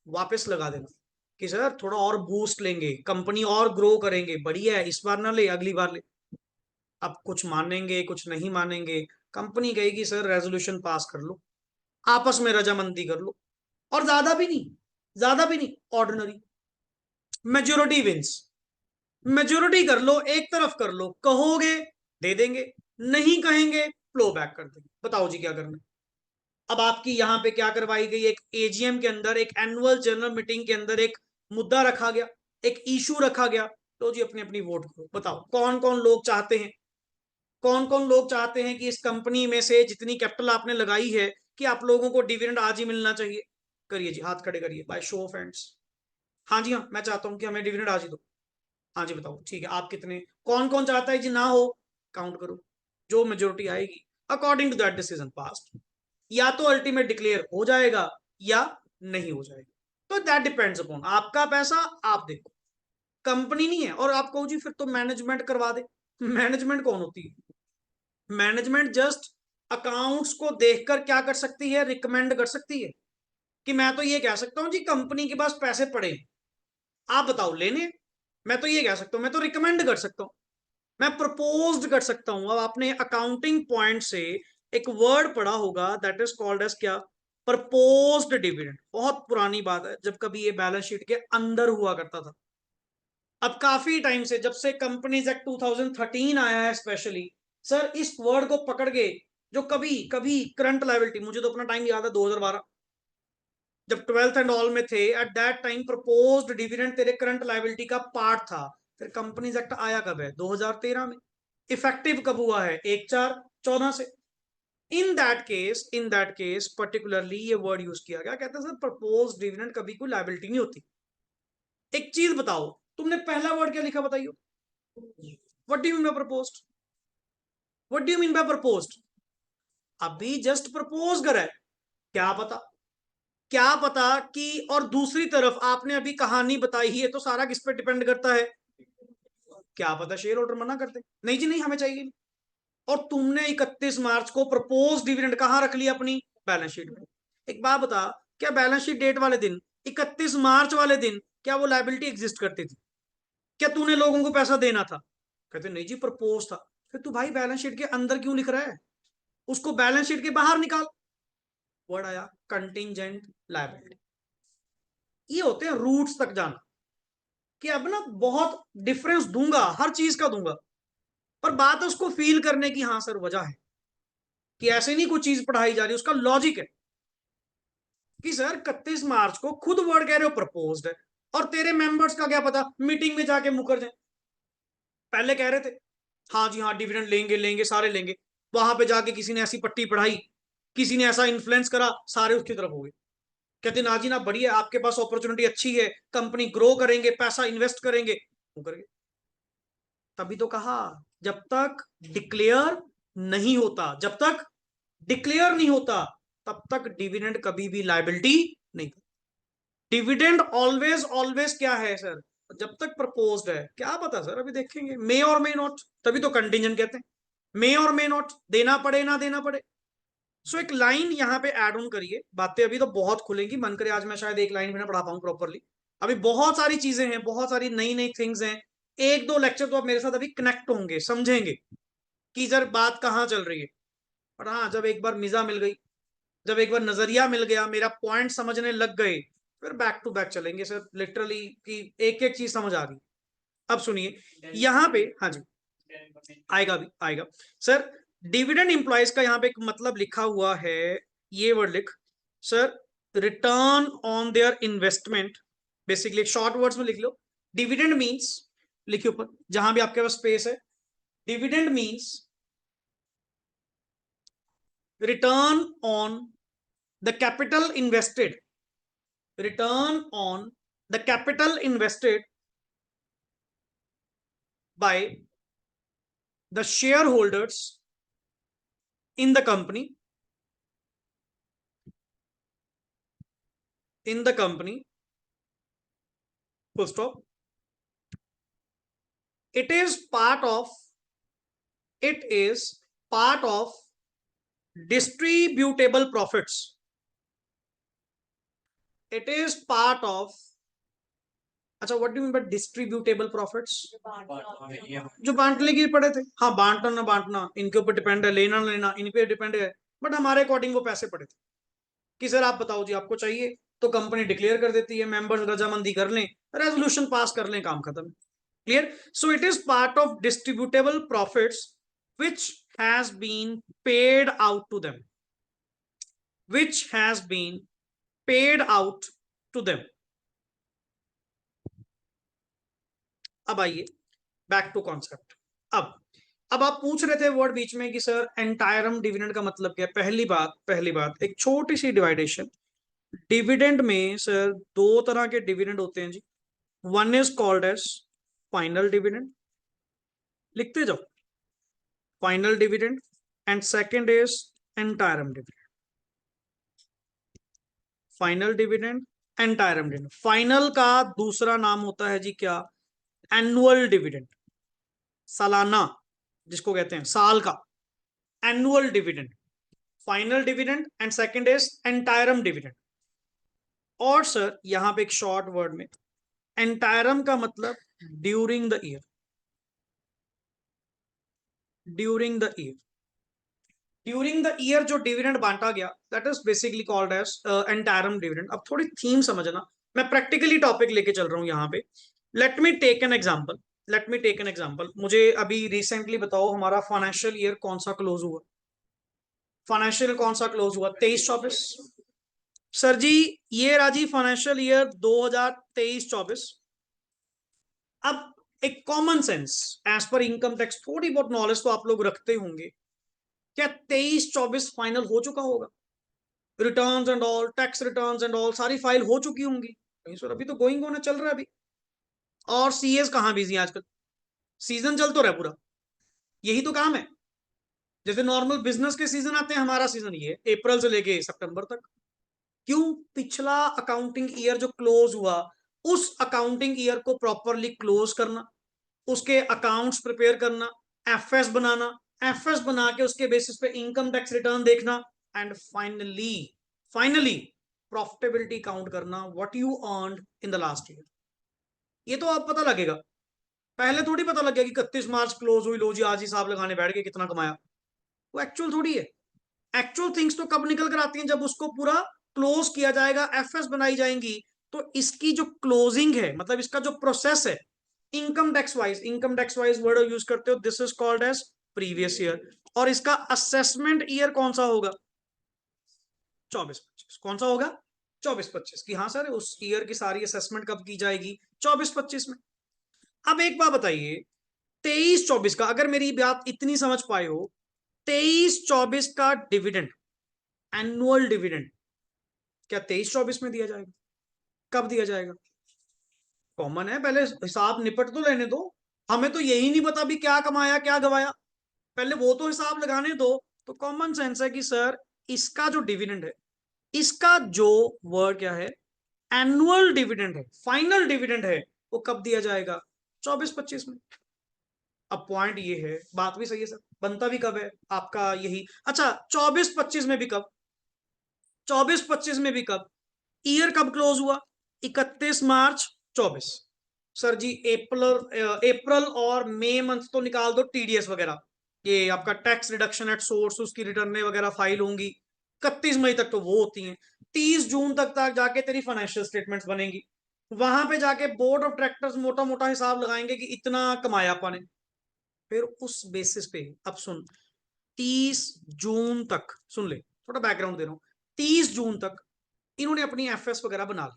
वापस लगा देना, कि सर थोड़ा और बूस्ट लेंगे, कंपनी और ग्रो करेंगे, बढ़िया है, इस बार ना ले अगली बार ले। अब कुछ मानेंगे कुछ नहीं मानेंगे, कंपनी कहेगी सर रेजोल्यूशन पास कर लो, आपस में रजामंदी कर लो, और ज्यादा भी नहीं, ज्यादा भी नहीं, ऑर्डिनरी मेजोरिटी विंस, मेजोरिटी कर लो, एक तरफ कर लो, कहोगे दे देंगे, नहीं कहेंगे फ्लो बैक कर देंगे। बताओ जी क्या करना है? अब आपकी यहां पे क्या करवाई गई, एक एजीएम के अंदर, एक एनुअल जनरल मीटिंग के अंदर एक मुद्दा रखा गया, एक इशू रखा गया, तो जी अपनी अपनी वोट करो, बताओ कौन कौन लोग चाहते हैं, कौन कौन लोग चाहते हैं कि इस कंपनी में से जितनी कैपिटल आपने लगाई है कि आप लोगों को डिविडेंड आज ही मिलना चाहिए? करिए जी, हाथ खड़े करिए बाय शो ऑफ हैंड्स। हाँ जी हाँ, मैं चाहता हूँ कि हमें डिविडेंड आज ही दो। हाँ जी बताओ, ठीक है, आप कितने, कौन कौन चाहता है जी ना हो, काउंट करो, जो मेजोरिटी आएगी according to that decision past, या तो अल्टीमेट डिक्लेयर हो जाएगा या नहीं हो जाएगा। तो दैट डिपेंड्स अपॉन आपका पैसा, आप देखो, कंपनी नहीं है। और आप कहो जी फिर तो मैनेजमेंट करवा दे, मैनेजमेंट कौन होती है? मैनेजमेंट जस्ट अकाउंट्स को देखकर क्या कर सकती है, रिकमेंड कर सकती है कि मैं तो ये कह सकता हूं जी कंपनी के पास पैसे पड़े, आप बताओ लेने। मैं तो ये कह सकता हूं, मैं तो रिकमेंड कर सकता हूं, मैं प्रपोज्ड कर सकता हूं। अब आपने अकाउंटिंग पॉइंट से एक वर्ड पढ़ा होगा दैट इज कॉल्ड एज क्या, प्रपोज्ड डिविडेंड। बहुत पुरानी बात है, जब कभी ये बैलेंस शीट के अंदर हुआ करता था। अब काफी टाइम से, जब से कंपनीज एक्ट 2013 आया है स्पेशली, सर इस वर्ड को पकड़ के जो कभी कभी करंट लायबिलिटी, मुझे तो अपना टाइम याद है 2012, जब 12th एंड ऑल में थे, at that time proposed dividend तेरे करंट लायबिलिटी का पार्ट था। फिर कंपनीज एक्ट आया कब है, 2013 में। इफेक्टिव कब हुआ है, 1/4/14 से। इन दैट केस पर्टिकुलरली ये वर्ड यूज किया गया, कहते हैं सर प्रपोज डिविडेंड कभी कोई लायबिलिटी नहीं होती। एक चीज बताओ, तुमने पहला वर्ड क्या लिखा बताइए, what do you mean by proposed, what do you mean by proposed? अभी जस्ट प्रपोज करा है, क्या पता, क्या पता कि, और दूसरी तरफ आपने अभी कहानी बताई है, तो सारा किस पे डिपेंड करता है, क्या पता शेयर होल्डर मना करते, नहीं जी नहीं हमें चाहिए नहीं। और तुमने 31 मार्च को प्रपोज डिविडेंड कहां रख लिया, अपनी बैलेंस शीट में। एक बात बता, क्या बैलेंस शीट डेट वाले दिन, 31 मार्च वाले दिन, क्या वो लायबिलिटी एग्जिस्ट करती थी? क्या तूने लोगों को पैसा देना था? कहते नहीं जी प्रपोज था। फिर तू भाई बैलेंस शीट के अंदर क्यों लिख रहा है, उसको बैलेंस शीट के बाहर निकाल। वर्ड आया कंटिंजेंट लायबिलिटी। ये होते हैं रूट्स तक जाना, कि अब ना बहुत डिफरेंस दूंगा, हर चीज का दूंगा, पर बात है उसको फील करने की। हाँ सर वजह है कि ऐसे नहीं कुछ चीज पढ़ाई जा रही, उसका लॉजिक है कि सर 31 मार्च को खुद वर्ड कह रहे हो प्रपोज्ड है, और तेरे मेंबर्स का क्या पता मीटिंग में जाके मुकर जाए। पहले कह रहे थे हाँ जी हाँ डिविडेंड लेंगे लेंगे सारे लेंगे, वहां पे जाके किसी ने ऐसी पट्टी पढ़ाई, किसी ने ऐसा इन्फ्लुएंस करा, सारे उसकी तरफ हो गए। कहते ना जी ना, बढ़िया आपके पास अपॉर्चुनिटी अच्छी है, कंपनी ग्रो करेंगे, पैसा इन्वेस्ट करेंगे, मुकर गए। तभी तो कहा, जब तक डिक्लेयर नहीं होता, जब तक डिक्लेयर नहीं होता, तब तक डिविडेंड कभी भी लायबिलिटी नहीं। डिविडेंड ऑलवेज ऑलवेज क्या है सर, जब तक प्रपोज्ड है, क्या पता सर अभी देखेंगे, मे और मे नॉट, तभी तो कंटिजेंट कहते हैं, मे और मे नॉट, देना पड़े ना देना पड़े। सो एक लाइन यहाँ पे ऐड ऑन करिए, बातें अभी तो बहुत खुलेंगी, मन करे आज मैं शायद एक लाइन भी ना पढ़ा पाऊं प्रॉपरली, अभी बहुत सारी चीजें हैं, बहुत सारी नई नई थिंग्स हैं। एक दो लेक्चर तो आप मेरे साथ अभी कनेक्ट होंगे, समझेंगे कि सर बात कहाँ चल रही है। पर हाँ, जब एक बार मिजा मिल गई, जब एक बार नजरिया मिल गया, मेरा पॉइंट समझने लग गए, फिर बैक टू बैक चलेंगे सर, लिटरली कि एक एक चीज समझ आ गई। अब सुनिए यहाँ पे, हाँ जी आएगा भी आएगा सर। डिविडेंड इंप्लॉइज का यहाँ पे एक मतलब लिखा हुआ है, ये वर्ड लिख sir, return on their investment. Basically short words में लिख लो, डिविडेंड मींस, लिखिए ऊपर जहां भी आपके पास स्पेस है, dividend means return on the capital invested, return on the capital invested by the shareholders in the company, full stop. It is part of, it is part of distributable profits, it is part of, अच्छा what do mean by distributable profits, जो बांटने के लिए पड़े थे। हाँ बांटना ना बांटना इनके ऊपर डिपेंड है, लेना ना लेना इन पे डिपेंड है, बट हमारे अकॉर्डिंग वो पैसे पड़े थे कि सर आप बताओ जी आपको चाहिए, तो कंपनी डिक्लेयर कर देती है, मेंबर्स रजामंदी कर लें, रेजोल्यूशन पास कर लें, काम खत्म। Clear? So it is part of distributable profits which has been paid out to them, which has been paid out to them। अब आइए बैक टू कॉन्सेप्ट। अब आप पूछ रहे थे वर्ड बीच में कि सर एंटायरम डिविडेंड का मतलब क्या है। पहली बात एक छोटी सी डिवाइडेशन, डिविडेंड में सर दो तरह के डिविडेंड होते हैं जी। One is called as final dividend, लिखते जाओ, final dividend, and second is interim dividend. Final dividend, interim dividend. Final का दूसरा नाम होता है जी क्या? एनुअल डिविडेंड, सालाना जिसको कहते हैं, साल का annual dividend, final dividend, and second is interim dividend. और सर यहां पे एक शॉर्ट वर्ड में, एंटायरम का मतलब during the year, during the year, during the year जो डिविडेंड बांटा गया, that is basically called as interim dividend. अब थोड़ी थीम समझना, मैं प्रैक्टिकली टॉपिक लेके चल रहा हूं यहाँ पे। Let me take an example, let me take an example. मुझे अभी रिसेंटली बताओ, हमारा फाइनेंशियल ईयर कौन सा क्लोज हुआ? फाइनेंशियल कौन सा क्लोज हुआ? 23-24। सर जी ये राजी फाइनेंशियल ईयर 2023-24। अब एक common sense, as per income tax थोड़ी बहुत नॉलेज तो आप लोग रखते होंगे, क्या 23-24 फाइनल हो चुका होगा? Returns and all, tax returns and all सारी फाइल हो चुकी होंगी? नहीं सर अभी तो गोइंग ऑन चल रहा है अभी। और सीएस कहाँ बिजी है आजकल? सीजन चल तो रहा है पूरा, यही तो काम है। जैसे नॉर्मल बिजनेस के सीजन आते हैं, हमारा सीजन ये है अप्रैल से लेके सितंबर तक। क्यों? पिछला अकाउंटिंग ईयर जो क्लोज हुआ, उस अकाउंटिंग ईयर को प्रॉपरली क्लोज करना, उसके अकाउंट्स प्रिपेयर करना, एफएस बनाना, एफएस बना के उसके बेसिस पे इनकम टैक्स रिटर्न देखना, and finally finally profitability count करना, what you earned in the last year. ये तो आप पता लगेगा, पहले थोड़ी पता लग गया कि 31 मार्च क्लोज हुई, लो जी आज हिसाब लगाने बैठ गए कितना कमाया। वो एक्चुअल थोड़ी है। एक्चुअल थिंग्स तो कब निकल कर आती हैं? जब उसको पूरा क्लोज किया जाएगा, एफएस बनाई जाएंगी। तो इसकी जो क्लोजिंग है, मतलब इसका जो प्रोसेस है, income tax wise word use करते हो, this is called as previous year. और इसका असेसमेंट ईयर कौन सा होगा? 24-25। कौन सा होगा? 24-25 की। हाँ सर उस ईयर की सारी असेसमेंट कब की जाएगी? 24-25 में। अब एक बात बताइए, 23-24 का, अगर मेरी बात इतनी समझ पाए हो, 23-24 का डिविडेंड, एनुअल डिविडेंड, क्या 23-24 में दिया जाएगा? कब दिया जाएगा? कॉमन है, पहले हिसाब निपट तो लेने दो। हमें तो यही नहीं पता भी क्या कमाया क्या गवाया, पहले वो तो हिसाब लगाने दो। तो कॉमन सेंस है कि सर इसका जो डिविडेंड है, इसका जो वर्ड क्या है, एनुअल डिविडेंड है, फाइनल डिविडेंड है, वो कब दिया जाएगा? 24-25 में। अब पॉइंट ये है, बात भी सही है सर, बनता भी कब है आपका यही? अच्छा 24-25 में भी कब? 24-25 में भी कब? ईयर कब क्लोज हुआ? 31 मार्च 24। सर जी अप्रैल और मई मंथ तो निकाल दो, टीडीएस वगैरह, ये आपका टैक्स रिडक्शन एट सोर्स, उसकी रिटर्न वगैरह फाइल होंगी, 31 मई तक तो वो होती हैं। 30 जून तक जाके तेरी फाइनेंशियल स्टेटमेंट्स बनेंगी। वहां पे जाके बोर्ड ऑफ डायरेक्टर्स मोटा मोटा हिसाब लगाएंगे कि इतना कमाया अपन ने। फिर उस बेसिस पे, अब सुन, 30 जून तक सुन ले, थोड़ा बैकग्राउंड दे रहा हूं। 30 जून तक इन्होंने अपनी एफएस वगैरह बना ली,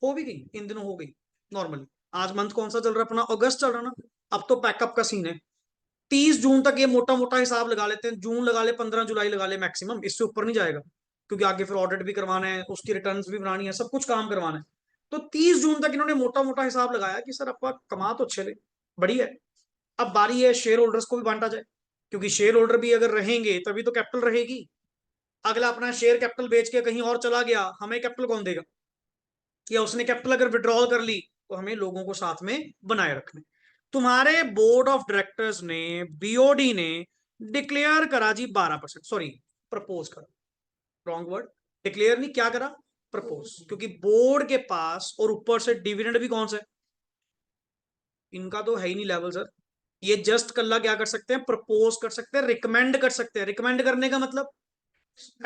हो भी गई, इन दिनों हो गई नॉर्मली। आज मंथ कौन सा चल रहा है अपना? अगस्त चल रहा ना। अब तो पैकअप का सीन है। 30 जून तक ये मोटा मोटा हिसाब लगा लेते हैं, जून लगा ले, 15 जुलाई लगा ले मैक्सिमम, इससे ऊपर नहीं जाएगा, क्योंकि आगे फिर ऑडिट भी करवाना है, उसकी रिटर्न्स भी बनानी है, सब कुछ काम करवाना है। तो 30 जून तक इन्होंने मोटा मोटा हिसाब लगाया कि सर अपना कमा तो अच्छे ले, बढ़िया है। अब बारी है शेयर होल्डर्स को भी बांटा जाए, क्योंकि शेयर होल्डर भी अगर रहेंगे तभी तो कैपिटल रहेगी। अगला अपना शेयर कैपिटल बेच के कहीं और चला गया, हमें कैपिटल कौन देगा? या उसने कैपिटल अगर विड्रॉल कर ली, तो हमें लोगों को साथ में बनाए रखने। तुम्हारे बोर्ड ऑफ डायरेक्टर्स ने, बीओडी ने डिक्लेयर करा जी 12%, सॉरी प्रपोज करा, रॉन्ग वर्ड, डिक्लेयर नहीं, क्या करा? प्रपोज। क्योंकि बोर्ड के पास और ऊपर से डिविडेंड भी कौन सा है? इनका तो है ही नहीं लेवल सर। ये जस्ट कल्ला क्या कर सकते हैं? प्रपोज कर सकते हैं, रिकमेंड कर सकते हैं। रिकमेंड करने का मतलब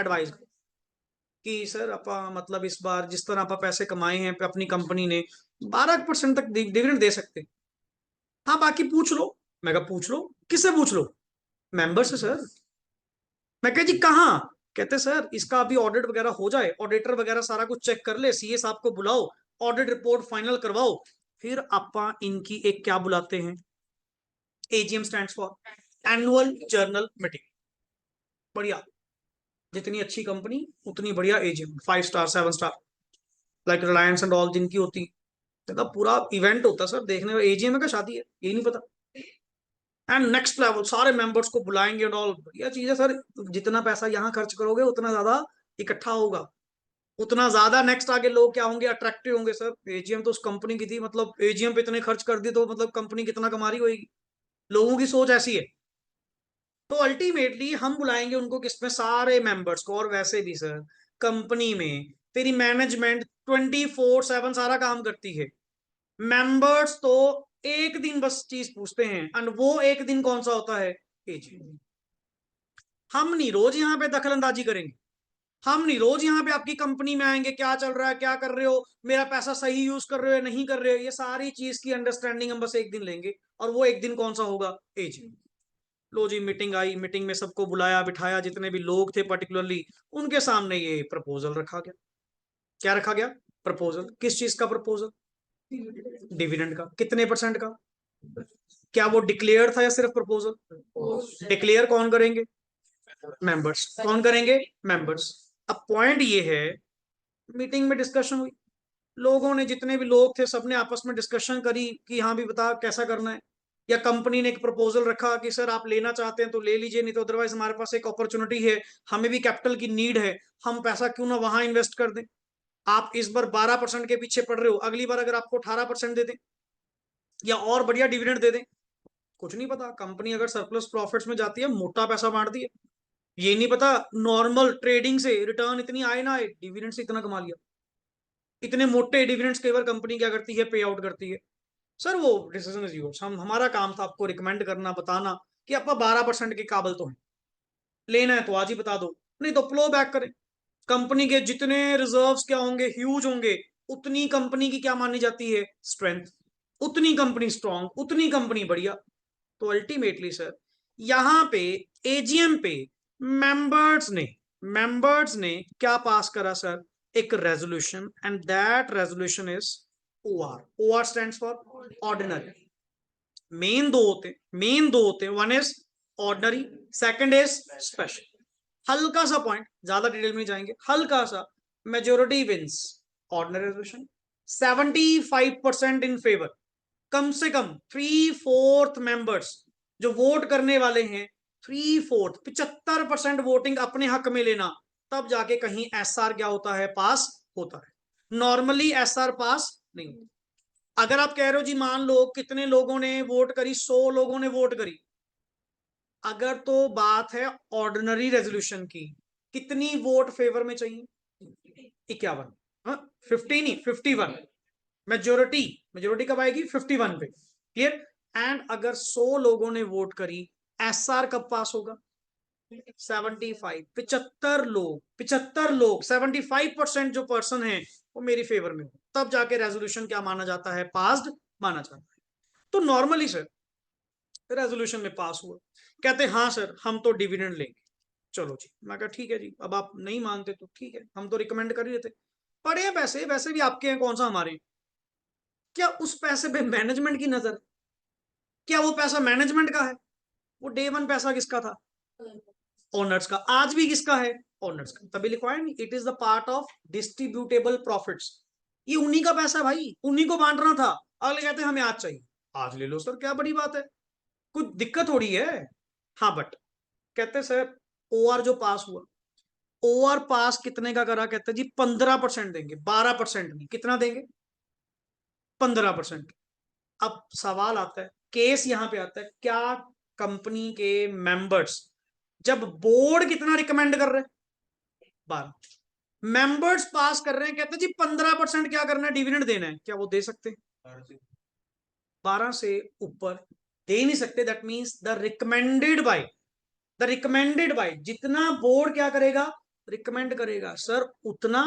एडवाइस, कि सर अपा मतलब इस बार जिस तरह आप पैसे कमाए हैं अपनी कंपनी ने, 12% तक डिविडेंड दे सकते हैं। हाँ बाकी पूछ लो। मैं कहा पूछ लो, किससे पूछ लो? मेंबर से सर। मैं कहा जी कहाँ? कहते सर इसका अभी ऑडिट वगैरह हो जाए, ऑडिटर वगैरह सारा कुछ चेक कर ले, सीए साहब को बुलाओ, ऑडिट रिपोर्ट फाइनल करवाओ, फिर आपा इनकी एक क्या बुलाते हैं, AGM stands for annual journal meeting. बढ़िया, जितनी अच्छी कंपनी उतनी बढ़िया AGM, 5 star 7 star, like Reliance and all जिनकी होती, तो पूरा इवेंट होता सर, देखने में एजीएम का शादी है, यही नहीं पता। एंड नेक्स्ट लेवल सारे मेंबर्स को बुलाएंगे और ऑल, बढ़िया चीज है सर। जितना पैसा यहाँ खर्च करोगे उतना ज्यादा इकट्ठा होगा, उतना ज्यादा नेक्स्ट आगे लोग क्या होंगे, अट्रैक्टिव होंगे। सर एजीएम तो उस कंपनी की थी, मतलब एजीएम पे इतने खर्च कर दी तो मतलब कंपनी कितना कमा रही होगी। लोगों की सोच ऐसी है। तो अल्टीमेटली हम बुलाएंगे उनको किसमें, सारे मेंबर्स को। और वैसे भी सर कंपनी में तेरी मैनेजमेंट 24/7 सारा काम करती है। मेंबर्स तो एक दिन बस चीज पूछते हैं, एंड वो एक दिन कौन सा होता है, एजीएम। हम नहीं रोज यहाँ पे दखल अंदाजी करेंगे, हम नहीं रोज यहाँ पे आपकी कंपनी में आएंगे, क्या चल रहा है, क्या कर रहे हो, मेरा पैसा सही यूज कर रहे हो या नहीं कर रहे हो, ये सारी चीज की अंडरस्टैंडिंग हम बस एक दिन लेंगे। और वो एक दिन कौन सा होगा, एजीएम। लो जी मीटिंग आई, मीटिंग में सबको बुलाया बिठाया, जितने भी लोग थे पर्टिकुलरली, उनके सामने ये प्रपोजल रखा गया। क्या रखा गया, प्रपोजल। किस चीज का प्रपोजल, डिविडेंड का। कितने परसेंट का। क्या वो डिक्लेयर था या सिर्फ प्रपोजल। डिक्लेयर कौन करेंगे, मेंबर्स। कौन करेंगे, मेंबर्स। अब पॉइंट ये है, मीटिंग में डिस्कशन हुई, लोगों ने जितने भी लोग थे सबने आपस में डिस्कशन करी कि हाँ भी बता कैसा करना है। या कंपनी ने एक प्रपोजल रखा कि सर आप लेना चाहते हैं तो ले लीजिए, नहीं तो अदरवाइज हमारे पास एक अपॉर्चुनिटी है, हमें भी कैपिटल की नीड है, हम पैसा क्यों ना वहां इन्वेस्ट कर दें। आप इस बार 12% के पीछे पड़ रहे हो, अगली बार अगर आपको 18% दे दें या और बढ़िया डिविडेंड दे दें। कुछ नहीं पता, कंपनी अगर सरप्लस प्रॉफिट्स में जाती है मोटा पैसा बांटती है। ये नहीं पता नॉर्मल ट्रेडिंग से रिटर्न इतनी आए ना आए, डिविडेंड से इतना कमा लिया। इतने मोटे डिविडेंड्स कई बार कंपनी क्या करती है, पे आउट करती है। सर वो डिसीजन इज योर्स, हम हमारा काम था आपको रिकमेंड करना, बताना कि आपका 12% के काबिल तो है, लेना है तो आज ही बता दो, नहीं तो फ्लो बैक करें। कंपनी के जितने रिजर्व्स क्या होंगे, ह्यूज होंगे, उतनी कंपनी की क्या मानी जाती है, स्ट्रेंथ। उतनी कंपनी स्ट्रांग, उतनी कंपनी बढ़िया। तो अल्टीमेटली सर यहां पे एजीएम पे मेंबर्स ने क्या पास करा सर, एक resolution, and that resolution is OR. OR stands for ordinary. Main दो होते हैं, one is ordinary, second is special. हल्का सा पॉइंट, ज्यादा डिटेल में जाएंगे, हल्का सा। Majority wins, ordinary resolution. 75% in favour, कम से कम 3/4 मेंबर्स जो वोट करने वाले हैं, 3/4 75% वोटिंग अपने हक में लेना, तब जाके कहीं एसआर क्या होता है, पास होता है। नॉर्मली एसआर पास नहीं होता। अगर आप कह रहे हो जी मान लो कितने लोगों ने वोट करी, 100 लोगों ने वोट करी, अगर तो बात है ऑर्डिनरी रेजोल्यूशन की, कितनी वोट फेवर में चाहिए, 51। हाँ 50 नहीं, 51। मेजोरिटी, मेजोरिटी कब आएगी, 51 पे। क्लियर। एंड अगर 100 लोगों ने वोट करी, एसआर कब पास होगा, 75। 75 लोग 75% जो पर्सन है वो मेरी फेवर में हो, तब जाके रेजोल्यूशन क्या माना जाता है, पास्ड माना जाता है। तो नॉर्मली सर रेजोल्यूशन में पास हुआ, कहते हैं हाँ सर हम तो डिविडेंड लेंगे। चलो जी, मैं कहा ठीक है जी, अब आप नहीं मानते तो ठीक है, हम तो रिकमेंड कर ही रहे थे। पड़े हैं पैसे, वैसे भी आपके हैं, कौन सा हमारे हैं। क्या उस पैसे पे मैनेजमेंट की नजर, क्या वो पैसा मैनेजमेंट का है, वो डे वन पैसा किसका था, ओनर्स का। आज भी किसका है, ओनर्स का। तभी लिखवाया नहीं, it is the part of distributable profits. ये उन्हीं का पैसा है भाई, उन्हीं को बांटना था। अगले कहते हैं हमें आज चाहिए, आज ले लो सर, क्या बड़ी बात है, कुछ दिक्कत थोड़ी है। हाँ बट कहते सर ओआर जो पास हुआ, ओआर पास कितने का करा, कहते जी 15% देंगे, 12% नहीं, कितना देंगे, 15%। अब सवाल आता है, केस यहां पे आता है, क्या कंपनी के मेंबर्स, जब बोर्ड कितना रिकमेंड कर रहे हैं, 12, मेंबर्स पास कर रहे हैं, कहते हैं जी 15% क्या करना है, डिविडेंड देना है, क्या वो दे सकते हैं, 12 से ऊपर दे नहीं सकते। That means the recommended by जितना बोर्ड क्या करेगा, रिकमेंड करेगा सर, उतना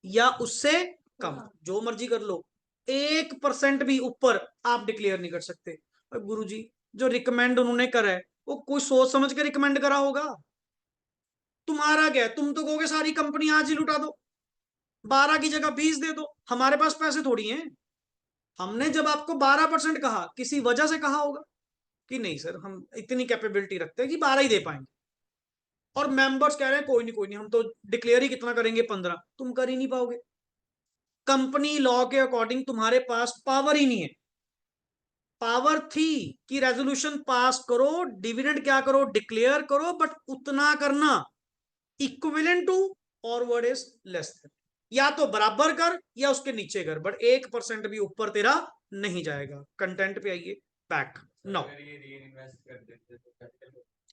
या उससे कम, जो मर्जी कर लो। 1% भी ऊपर आप डिक्लेयर नहीं कर सकते। और गुरुजी जो रिकमेंड उन्होंने करा है वो कोई सोच समझ के रिकमेंड करा होगा, तुम्हारा क्या है, तुम तो कहोगे सारी कंपनी आज ही लुटा दो, 12 की जगह 20 दे दो, हमारे पास पैसे थोड़ी हैं। हमने जब आपको 12% कहा किसी वजह से कहा होगा कि नहीं सर हम इतनी कैपेबिलिटी रखते हैं कि 12 ही दे पाएंगे। और मेंबर्स कह रहे हैं कोई नहीं कोई नहीं, हम तो डिक्लेयर ही कितना करेंगे, 15, तुम कर ही नहीं पाओगे। कंपनी लॉ के अकॉर्डिंग तुम्हारे पास पावर ही नहीं है। पावर थी कि रेजोल्यूशन पास करो, डिविडेंड क्या करो, डिक्लेयर करो, बट उतना करना इक्विवेलेंट टू और वर्ड इज लेस देन, या तो बराबर कर या उसके नीचे कर, बट 1% भी ऊपर तेरा नहीं जाएगा। कंटेंट पे आइए, बैक नो,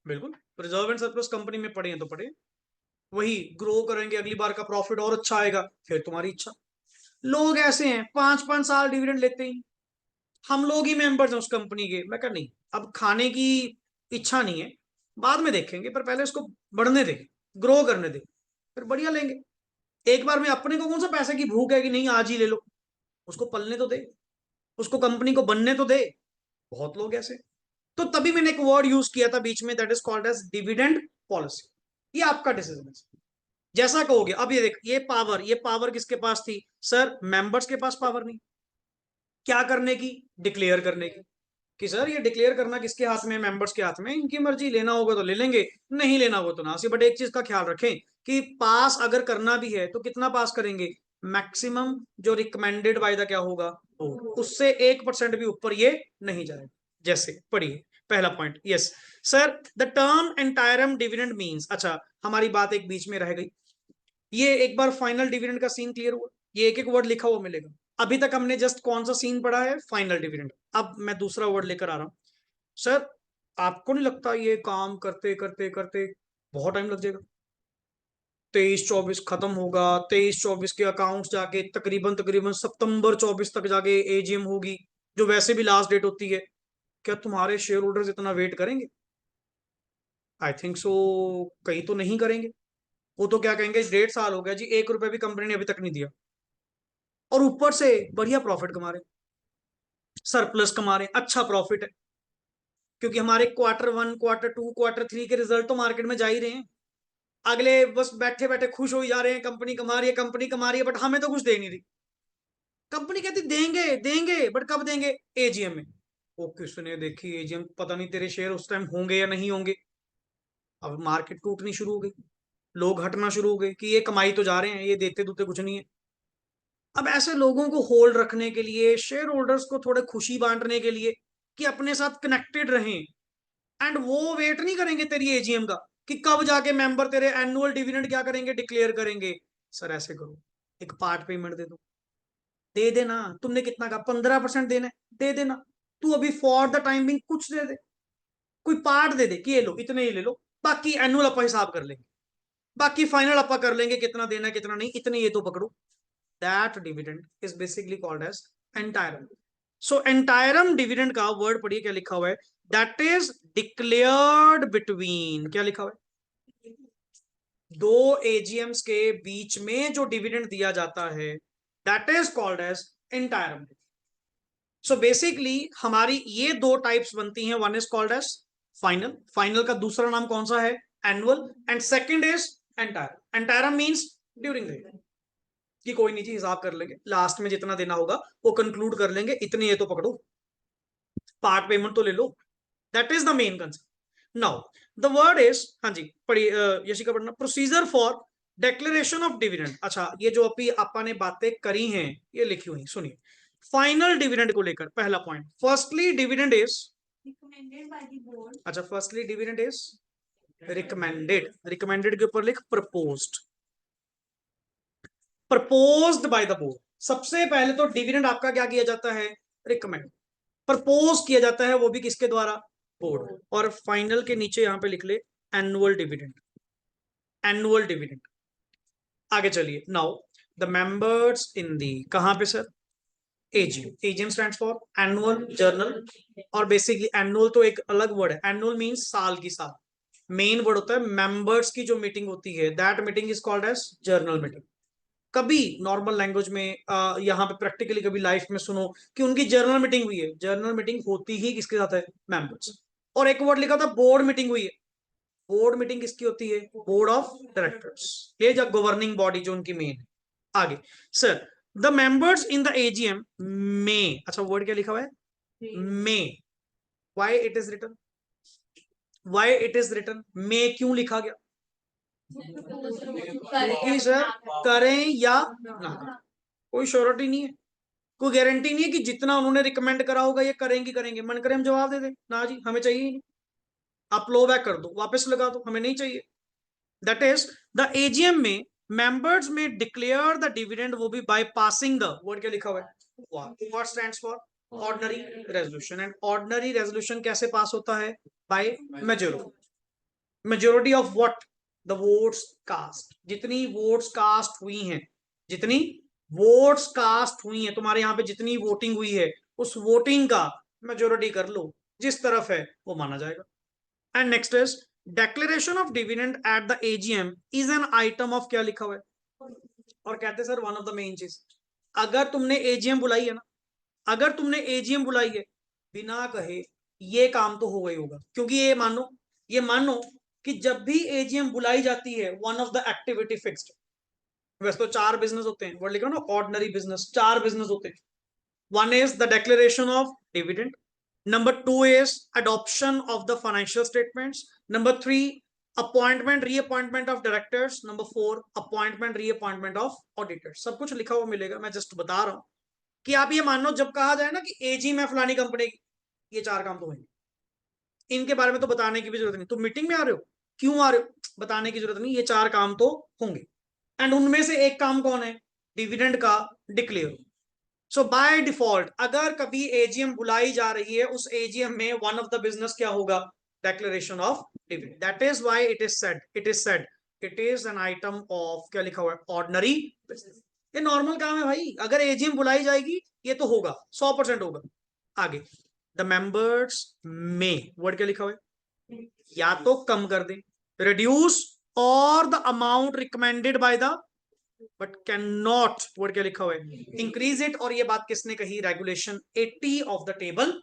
बिल्कुल रिजर्व एंड सरप्लस कंपनी में पड़े हैं तो पड़े, वही ग्रो करेंगे, अगली बार का प्रॉफिट और अच्छा आएगा, फिर तुम्हारी इच्छा। लोग ऐसे हैं 5-5 साल डिविडेंड लेते ही, हम लोग ही मेंबर्स हैं उस कंपनी के। मैं कहा नहीं, अब खाने की इच्छा नहीं है, बाद में देखेंगे, पर पहले उसको बढ़ने दे, ग्रो करने दे, फिर बढ़िया लेंगे। एक बार में अपने को कौन सा पैसे की भूख है कि नहीं आज ही ले लो, उसको पलने तो दे, उसको कंपनी को बनने तो दे। बहुत लोग ऐसे। तो तभी मैंने एक वर्ड यूज किया था बीच में, that is called as dividend policy. ये आपका डिसीजन है, जैसा कहोगे। अब ये देख, ये पावर किसके पास थी सर? मेंबर्स के पास पावर नहीं। क्या करने की? डिक्लेयर करने की। कि सर ये डिक्लेयर करना किसके हाथ में? मेंबर्स के हाथ में। इनकी मर्जी, लेना होगा तो ले लेंगे, नहीं लेना होगा तो ना सी। बट एक चीज का ख्याल रखें कि पास अगर करना भी है तो कितना पास करेंगे? मैक्सिमम जो रिकमेंडेड बाय द क्या होगा वो, उससे 1% भी ऊपर ये नहीं जाएगा। जैसे पढ़िए पहला point, yes sir, the term interim dividend means. अच्छा, हमारी बात एक बीच में रह गई। ये एक बार फाइनल डिविडेंड का सीन क्लियर हुआ, ये एक एक वर्ड लिखा हुआ मिलेगा। अभी तक हमने जस्ट कौन सा सीन पढ़ा है? Final dividend. अब मैं दूसरा वर्ड लेकर आ रहा हूं। सर आपको नहीं लगता ये काम करते करते करते बहुत टाइम लग जाएगा? 23-24 खत्म होगा, 23-24 के अकाउंट्स जाके तकरीबन तकरीबन सितंबर 24 तक जाके एजीएम होगी, जो वैसे भी लास्ट डेट होती है। क्या तुम्हारे शेयर होल्डर्स इतना वेट करेंगे? आई थिंक सो, कहीं तो नहीं करेंगे। वो तो क्या कहेंगे, 1.5 साल हो गया जी, 1 रुपए भी कंपनी ने अभी तक नहीं दिया, और ऊपर से बढ़िया प्रॉफिट कमा रहे, सरप्लस कमा रहे, अच्छा प्रॉफिट है, क्योंकि हमारे Q1, Q2, Q3 के रिजल्ट तो मार्केट में जा ही रहे हैं। अगले बस बैठे बैठे खुश हो ही जा रहे हैं, कंपनी कमा रही है, कंपनी कमा रही है, बट हमें तो कुछ दे नहीं रही। कंपनी कहती देंगे देंगे, बट कब देंगे? एजीएम में। वो किसने देखी एजीएम, पता नहीं तेरे शेयर उस टाइम होंगे या नहीं होंगे। अब मार्केट टूटनी शुरू हो गई, लोग हटना शुरू हो गए कि ये कमाई तो जा रहे हैं, ये देते दूते कुछ नहीं है। अब ऐसे लोगों को होल्ड रखने के लिए, शेयर होल्डर्स को थोड़े खुशी बांटने के लिए कि अपने साथ कनेक्टेड रहें, एंड वो वेट नहीं करेंगे तेरी एजीएम का कि कब जाके मेंबर तेरे एनुअल डिविडेंड क्या करेंगे, डिक्लेयर करेंगे। सर ऐसे करो, एक पार्ट पेमेंट दे दो, दे देना। तुमने कितना कहा? 15% देना है, दे देना। तू अभी फॉर द टाइम बिंग कुछ दे दे, कोई पार्ट दे दे कि ये लो, इतने ही ले लो, बाकी एनुअल अपा हिसाब कर लेंगे, बाकी फाइनल अपा कर लेंगे, कितना देना कितना नहीं, इतने ये तो पकड़ो। That dividend is basically called as interim. So interim dividend का वर्ड पढ़िए, क्या लिखा हुआ है? दैट इज डिक्लेयर्ड बिटवीन, क्या लिखा हुआ है? दो एजीएम्स के बीच में जो डिविडेंड दिया जाता है, that is called as interim. So basically हमारी ये दो टाइप्स बनती हैं, one is called as final, final का दूसरा नाम कौन सा है? Annual, and second is interim. Interim means during the year, कि कोई नहीं जी, हिसाब कर लेंगे, लास्ट में जितना देना होगा वो कंक्लूड कर लेंगे, इतने ये तो पकड़ो, पार्ट पेमेंट तो ले लो। That is the main concept. Now the word is, हाँ जी पढ़िए यशिका पढ़ना, procedure for declaration of dividend. अच्छा, ये जो अभी आपा ने बातें करी हैं ये लिखी हुई, सुनिए। फाइनल डिविडेंड को लेकर पहला point, firstly dividend is recommended by the board. अच्छा, firstly dividend is recommended, recommended के ऊपर लिख proposed, proposed by the board. सबसे पहले तो डिविडेंड आपका क्या किया जाता है? रिकमेंड, प्रपोज किया जाता है, वो भी किसके द्वारा? बोर्ड। और फाइनल के नीचे यहां पे लिख ले एनुअल डिविडेंड, एनुअल डिविडेंड। आगे चलिए, नाउ द मेंबर्स इन दी, कहां पे sir? AGM, AGM stands for annual journal, और बेसिकली एनुअल तो एक अलग वर्ड है, एनुअल मींस साल की साल। मेन वर्ड होता है मेंबर्स की जो मीटिंग होती है, that meeting is called as general meeting. कभी नॉर्मल लैंग्वेज में यहाँ पे प्रैक्टिकली कभी लाइफ में सुनो कि उनकी जर्नल मीटिंग हुई है, जर्नल मीटिंग होती ही किसके साथ है? मेंबर्स। और एक वर्ड लिखा था बोर्ड मीटिंग हुई है, बोर्ड मीटिंग किसकी होती है? बोर्ड ऑफ डायरेक्टर्स, ये जो गवर्निंग बॉडी जो उनकी मेन है। आगे sir, the members in the AGM में, अच्छा वर्ड क्या लिखा हुआ है? में। Why it is written, why it is written में, क्यों लिखा गया? करें क्योंकि सर करें या ना, कोई श्योरिटी नहीं है, कोई गारंटी नहीं है कि जितना उन्होंने रिकमेंड करा होगा ये करेंगे। मन करे हम जवाब दे दें, ना जी हमें चाहिए ही नहीं, आप लो बैक कर दो, वापस लगा दो, हमें नहीं चाहिए। दैट इज द एजीएम में मेंबर्स में डिक्लेयर द डिविडेंड वो भी बाय पासिंग द वर्ड, क्या लिखा हुआ है, what stands for ordinary resolution. And ordinary resolution कैसे पास होता है, by majority of what, the votes cast. जितनी वोट्स कास्ट हुई हैं, जितनी वोट्स कास्ट हुई हैं, तुम्हारे यहाँ पे जितनी वोटिंग हुई है उस वोटिंग का मेजोरिटी कर लो, जिस तरफ है वो माना जाएगा। And next is declaration of dividend at the AGM is an item of, क्या लिखा हुआ है, और कहते हैं sir one of the main चीज, अगर तुमने एजीएम बुलाई है ना, अगर तुमने एजीएम बुलाई है बिना कहे, ये काम तो होगा ही होगा, क्योंकि ये मानो कि जब भी एजीएम बुलाई जाती है one of the activity fixed. वैसे तो 4 बिजनेस होते हैं, वर्ड लिखा ना ऑर्डिनरी बिजनेस, 4 बिजनेस होते हैं। One is the declaration of dividend, number 2 is adoption of the financial statements, number 3 appointment reappointment of directors, number 4 appointment reappointment of auditors. सब कुछ लिखा हुआ मिलेगा, मैं जस्ट बता रहा हूं कि आप ये मान लो जब कहा जाए ना कि एजीएम है फलानी कंपनी की, ये 4 काम तो होंगे, इनके बारे में तो बताने की भी जरूरत नहीं, तुम मीटिंग में आ रहे हो, क्यों आ रहे हो, बताने की जरूरत नहीं, ये 4 काम तो होंगे। एंड उनमें से एक काम कौन है, डिविडेंड का डिक्लेयर। सो बाय डिफॉल्ट अगर कभी एजीएम बुलाई जा रही है, उस एजीएम में वन ऑफ द बिजनेस क्या होगा, declaration of dividend. That is why it is said it is an item of, क्या लिखा हुआ है, ऑर्डिनरी बिजनेस। ये नॉर्मल काम है भाई, अगर एजीएम बुलाई जाएगी ये तो होगा, 100% होगा। आगे द मेंबर्स में, वर्ड क्या लिखा हुआ है, या तो कम कर दें, रिड्यूस और the amount recommended by the, but can not, word क्या लिखा हुआ है, इंक्रीज इट। और ये बात किसने कही, regulation 80 of the table.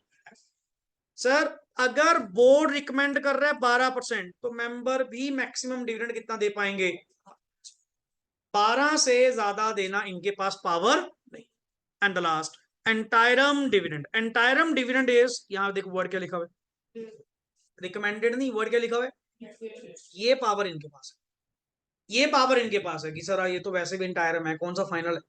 Sir अगर बोर्ड रिकमेंड कर रहा है 12%, तो मेंबर भी मैक्सिमम डिविडेंड कितना दे पाएंगे, 12 से ज्यादा देना इनके पास पावर नहीं। And the last interim dividend, interim dividend is, यहां देखो वर्ड क्या लिखा हुआ है, रिकमेंडेड नहीं, वर्ड क्या लिखा हुआ है, ये पावर इनके पास है, ये पावर इनके पास है कि सर ये तो वैसे भी इंटायरम है, कौन सा फाइनल है,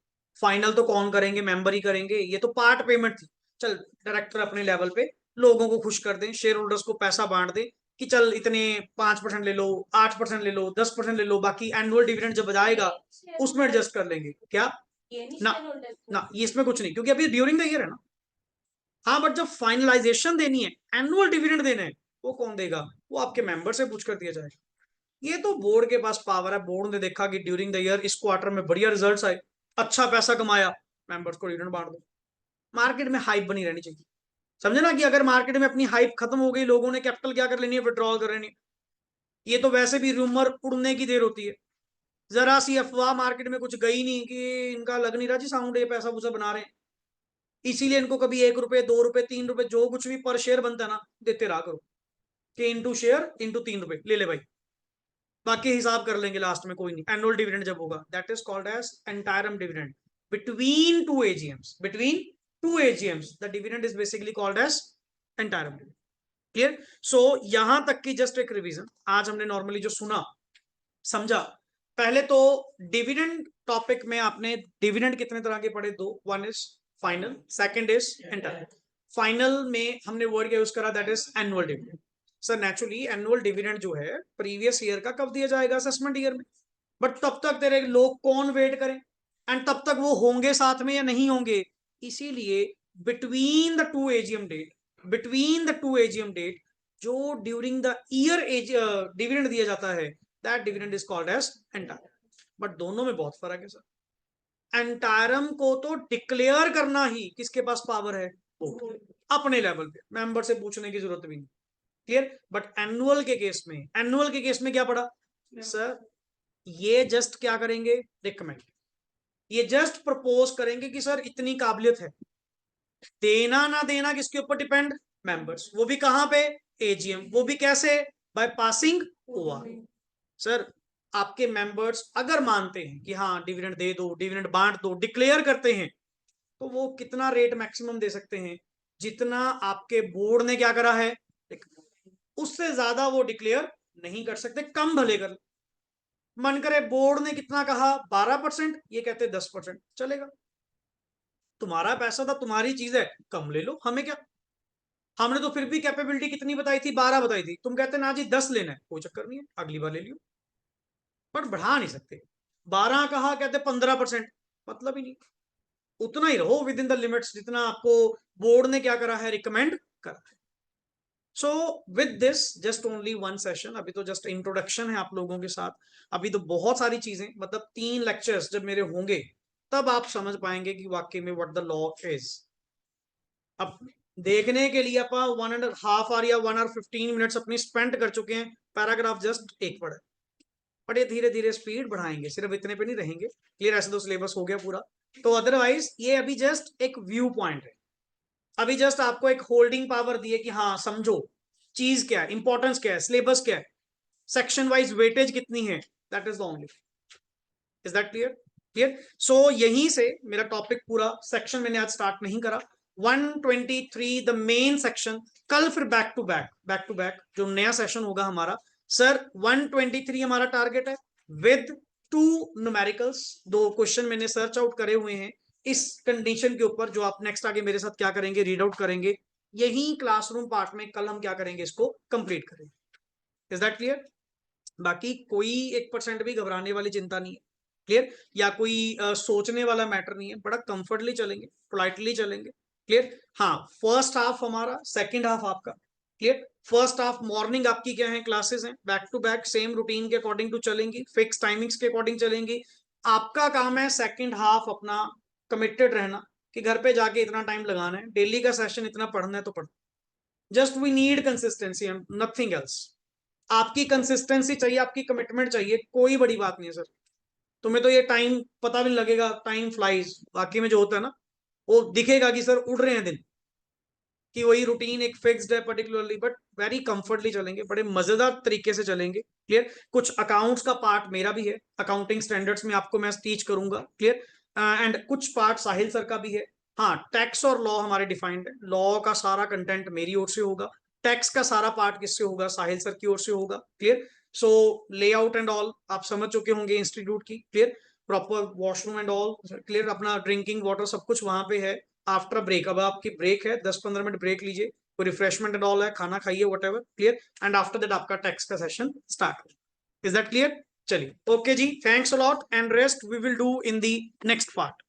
फाइनल तो कौन करेंगे, मेंबर ही करेंगे, ये तो पार्ट पेमेंट थी। चल डायरेक्टर अपने लेवल पे लोगों को खुश कर दें, शेयर होल्डर्स को पैसा बांट दें कि चल इतने 5% ले लो, 8% ले लो, 10% ले लो, बाकी एनुअल डिविडेंड जब जाएगा उसमें एडजस्ट कर लेंगे। क्या ना, ना ये इसमें कुछ नहीं, क्योंकि अभी ड्यूरिंग द ईयर है ना। हाँ बट जब फाइनलाइजेशन देनी है, एनुअल डिविडेंड देना है, वो कौन देगा, वो आपके मेंबर से पूछ कर दिया जाएगा। ये तो बोर्ड के पास पावर है, बोर्ड ने देखा कि ड्यूरिंग द ईयर इस क्वार्टर में बढ़िया रिजल्ट्स आए, अच्छा पैसा कमाया, मेंबर्स को डिविडेंड बांट दो। मार्केट में हाइप बनी रहनी चाहिए, समझे ना, कि अगर मार्केट में अपनी हाइप खत्म हो गई, लोगों ने कैपिटल क्या कर लेनी है, विड्रॉल कर लेनी है, ये तो वैसे भी रूमर उड़ने की देर होती है। जरा सी अफवाह मार्केट में कुछ गई नहीं कि इनका लग नहीं रहा जी साउंड, ये पैसा वूसा बना रहे हैं, इसीलिए इनको कभी 1 रुपए 2 रुपए 3 रुपए जो कुछ भी पर शेयर बनता है ना, देते रहा करो, कि इंटू शेयर इंटू 3 रुपए ले ले भाई, बाकी हिसाब कर लेंगे लास्ट में, कोई नहीं, एनुअल डिविडेंड जब होगा, that is called as interim dividend between 2 AGMs, between 2 AGMs the dividend is basically called as interim dividend. Clear. So यहां तक की जस्ट एक रिवीजन, आज हमने नॉर्मली जो सुना समझा, पहले तो डिविडेंड टॉपिक में आपने डिविडेंड कितने तरह के पढ़े, 2, one is final, second is entire. Final में हमने वर्ड क्या यूज करा, that is annual dividend. Sir naturally annual dividend जो है प्रीवियस ईयर का कब दिया जाएगा, असेसमेंट ईयर में, बट तब तक तेरे लोग कौन वेट करें, एंड तब तक वो होंगे साथ में या नहीं होंगे, इसीलिए between the 2 AGM date, between the 2 AGM date जो during the year as dividend दिया जाता है, that dividend is called as interim. But दोनों में बहुत फर्क है सर, एंटायरम को तो डिक्लेयर करना ही किसके पास पावर है, अपने लेवल पे, मेंबर से पूछने की जरूरत भी नहीं। क्लियर। बट एनुअल के केस में, एनुअल के केस में क्या पड़ा सर, ये जस्ट क्या करेंगे, रिकमेंड, ये जस्ट प्रपोज करेंगे कि सर इतनी काबिलियत है, देना ना देना किसके ऊपर डिपेंड, मेंबर्स, वो भी कहां पे, एजीएम, वो भी कैसे, बाय पासिंग ओवर। सर आपके मेंबर्स अगर मानते हैं कि हाँ डिविडेंड दे दो, डिविडेंड बांट दो, डिक्लेयर करते हैं, तो वो कितना रेट मैक्सिमम दे सकते हैं, जितना आपके बोर्ड ने क्या करा है, उससे ज्यादा वो डिक्लेयर नहीं कर सकते, कम भले कर। मन करे बोर्ड ने कितना कहा 12%, ये कहते 10%, चलेगा, तुम्हारा पैसा था, तुम्हारी चीज है, कम ले लो, हमें क्या। हमने तो फिर भी कैपेबिलिटी कितनी बताई थी, 12 बताई थी, तुम कहते ना जी 10 लेना है, कोई चक्कर नहीं है, अगली बार ले लियो, पर बढ़ा नहीं सकते। 12 कहा, कहते 15%, मतलब ही नहीं। उतना ही रहो विद इन द लिमिट्स जितना आपको बोर्ड ने क्या करा है, रिकमेंड करा है। So with this just only one session, अभी तो जस्ट इंट्रोडक्शन है आप लोगों के साथ। अभी तो बहुत सारी चीजें, मतलब 3 लेक्चर्स जब मेरे होंगे तब आप समझ पाएंगे कि वाकई में व्हाट द लॉ इज। अब देखने के लिए अपन 1.5 आवर या 1 hour 15 minutes अपनी स्पेंड कर चुके हैं, पैराग्राफ जस्ट एक पढ़े। बट ये धीरे धीरे स्पीड बढ़ाएंगे, सिर्फ इतने पे नहीं रहेंगे। क्लियर, ऐसे तो सिलेबस हो गया पूरा। तो अदरवाइज ये अभी जस्ट एक व्यू पॉइंट है, अभी जस्ट आपको एक होल्डिंग पावर दी है कि हाँ समझो चीज क्या है, इंपॉर्टेंस क्या है, सिलेबस क्या है, सेक्शन वाइज वेटेज कितनी है, that is the only. Is that clear? Clear. So यहीं से मेरा टॉपिक पूरा सेक्शन मैंने आज स्टार्ट नहीं करा। 123 द मेन सेक्शन, कल फिर बैक टू बैक जो नया सेशन होगा हमारा। सर 123 हमारा टारगेट है विद 2 न्यूमेरिकल्स। 2 क्वेश्चन मैंने सर्च आउट करे हुए हैं इस कंडीशन के ऊपर, जो आप नेक्स्ट आगे मेरे साथ क्या करेंगे, रीड आउट करेंगे। यही क्लासरूम पार्ट में कल हम क्या करेंगे, इसको कंप्लीट करेंगे। Is that clear? बाकी कोई 1% भी घबराने वाली चिंता नहीं है। क्लियर? या कोई सोचने वाला मैटर नहीं है, बड़ा कंफर्टली चलेंगे, पोलाइटली चलेंगे। क्लियर? हाँ, फर्स्ट हाफ हमारा, सेकंड हाफ आपका। क्लियर? फर्स्ट हाफ मॉर्निंग आपकी क्या है, क्लासेस हैं back to back, same routine के अकॉर्डिंग टू चलेंगी, फिक्स टाइमिंग्स के अकॉर्डिंग चलेंगी। आपका काम है सेकंड हाफ अपना कमिटेड रहना, कि घर पे जाके इतना टाइम लगाना है, डेली का सेशन इतना पढ़ना है तो पढ़। Just we need consistency, nothing else. आपकी कंसिस्टेंसी चाहिए, आपकी कमिटमेंट चाहिए, कोई बड़ी बात नहीं है सर। तुम्हें तो ये टाइम पता भी नहीं लगेगा, टाइम फ्लाइज बाकी में जो होता है ना, वो दिखेगा कि सर उड़ रहे हैं दिन, कि वही रूटीन एक फिक्स्ड है पर्टिकुलरली, बट वेरी कंफर्टली चलेंगे, बड़े मजेदार तरीके से चलेंगे। क्लियर? कुछ अकाउंट्स का पार्ट मेरा भी है, अकाउंटिंग स्टैंडर्ड्स में आपको मैं टीच करूंगा। क्लियर? एंड कुछ पार्ट साहिल सर का भी है। हाँ, टैक्स और लॉ हमारे डिफाइंड है, लॉ का सारा कंटेंट मेरी ओर से होगा, टैक्स का सारा पार्ट किससे होगा, साहिल सर की ओर से होगा। Clear? So layout and all आप समझ चुके होंगे इंस्टीट्यूट की। Clear? Proper washroom and all clear, अपना ड्रिंकिंग वाटर सब कुछ वहां पे है। आफ्टर ब्रेक, अब आपकी ब्रेक है, 10-15 मिनट ब्रेक लीजिए, कोई रिफ्रेशमेंट एंड ऑल है, खाना खाइए, whatever. Clear? And after that आपका टैक्स का session start. Is that clear? चलिए, ओके जी, thanks a lot and rest we will do in the next part.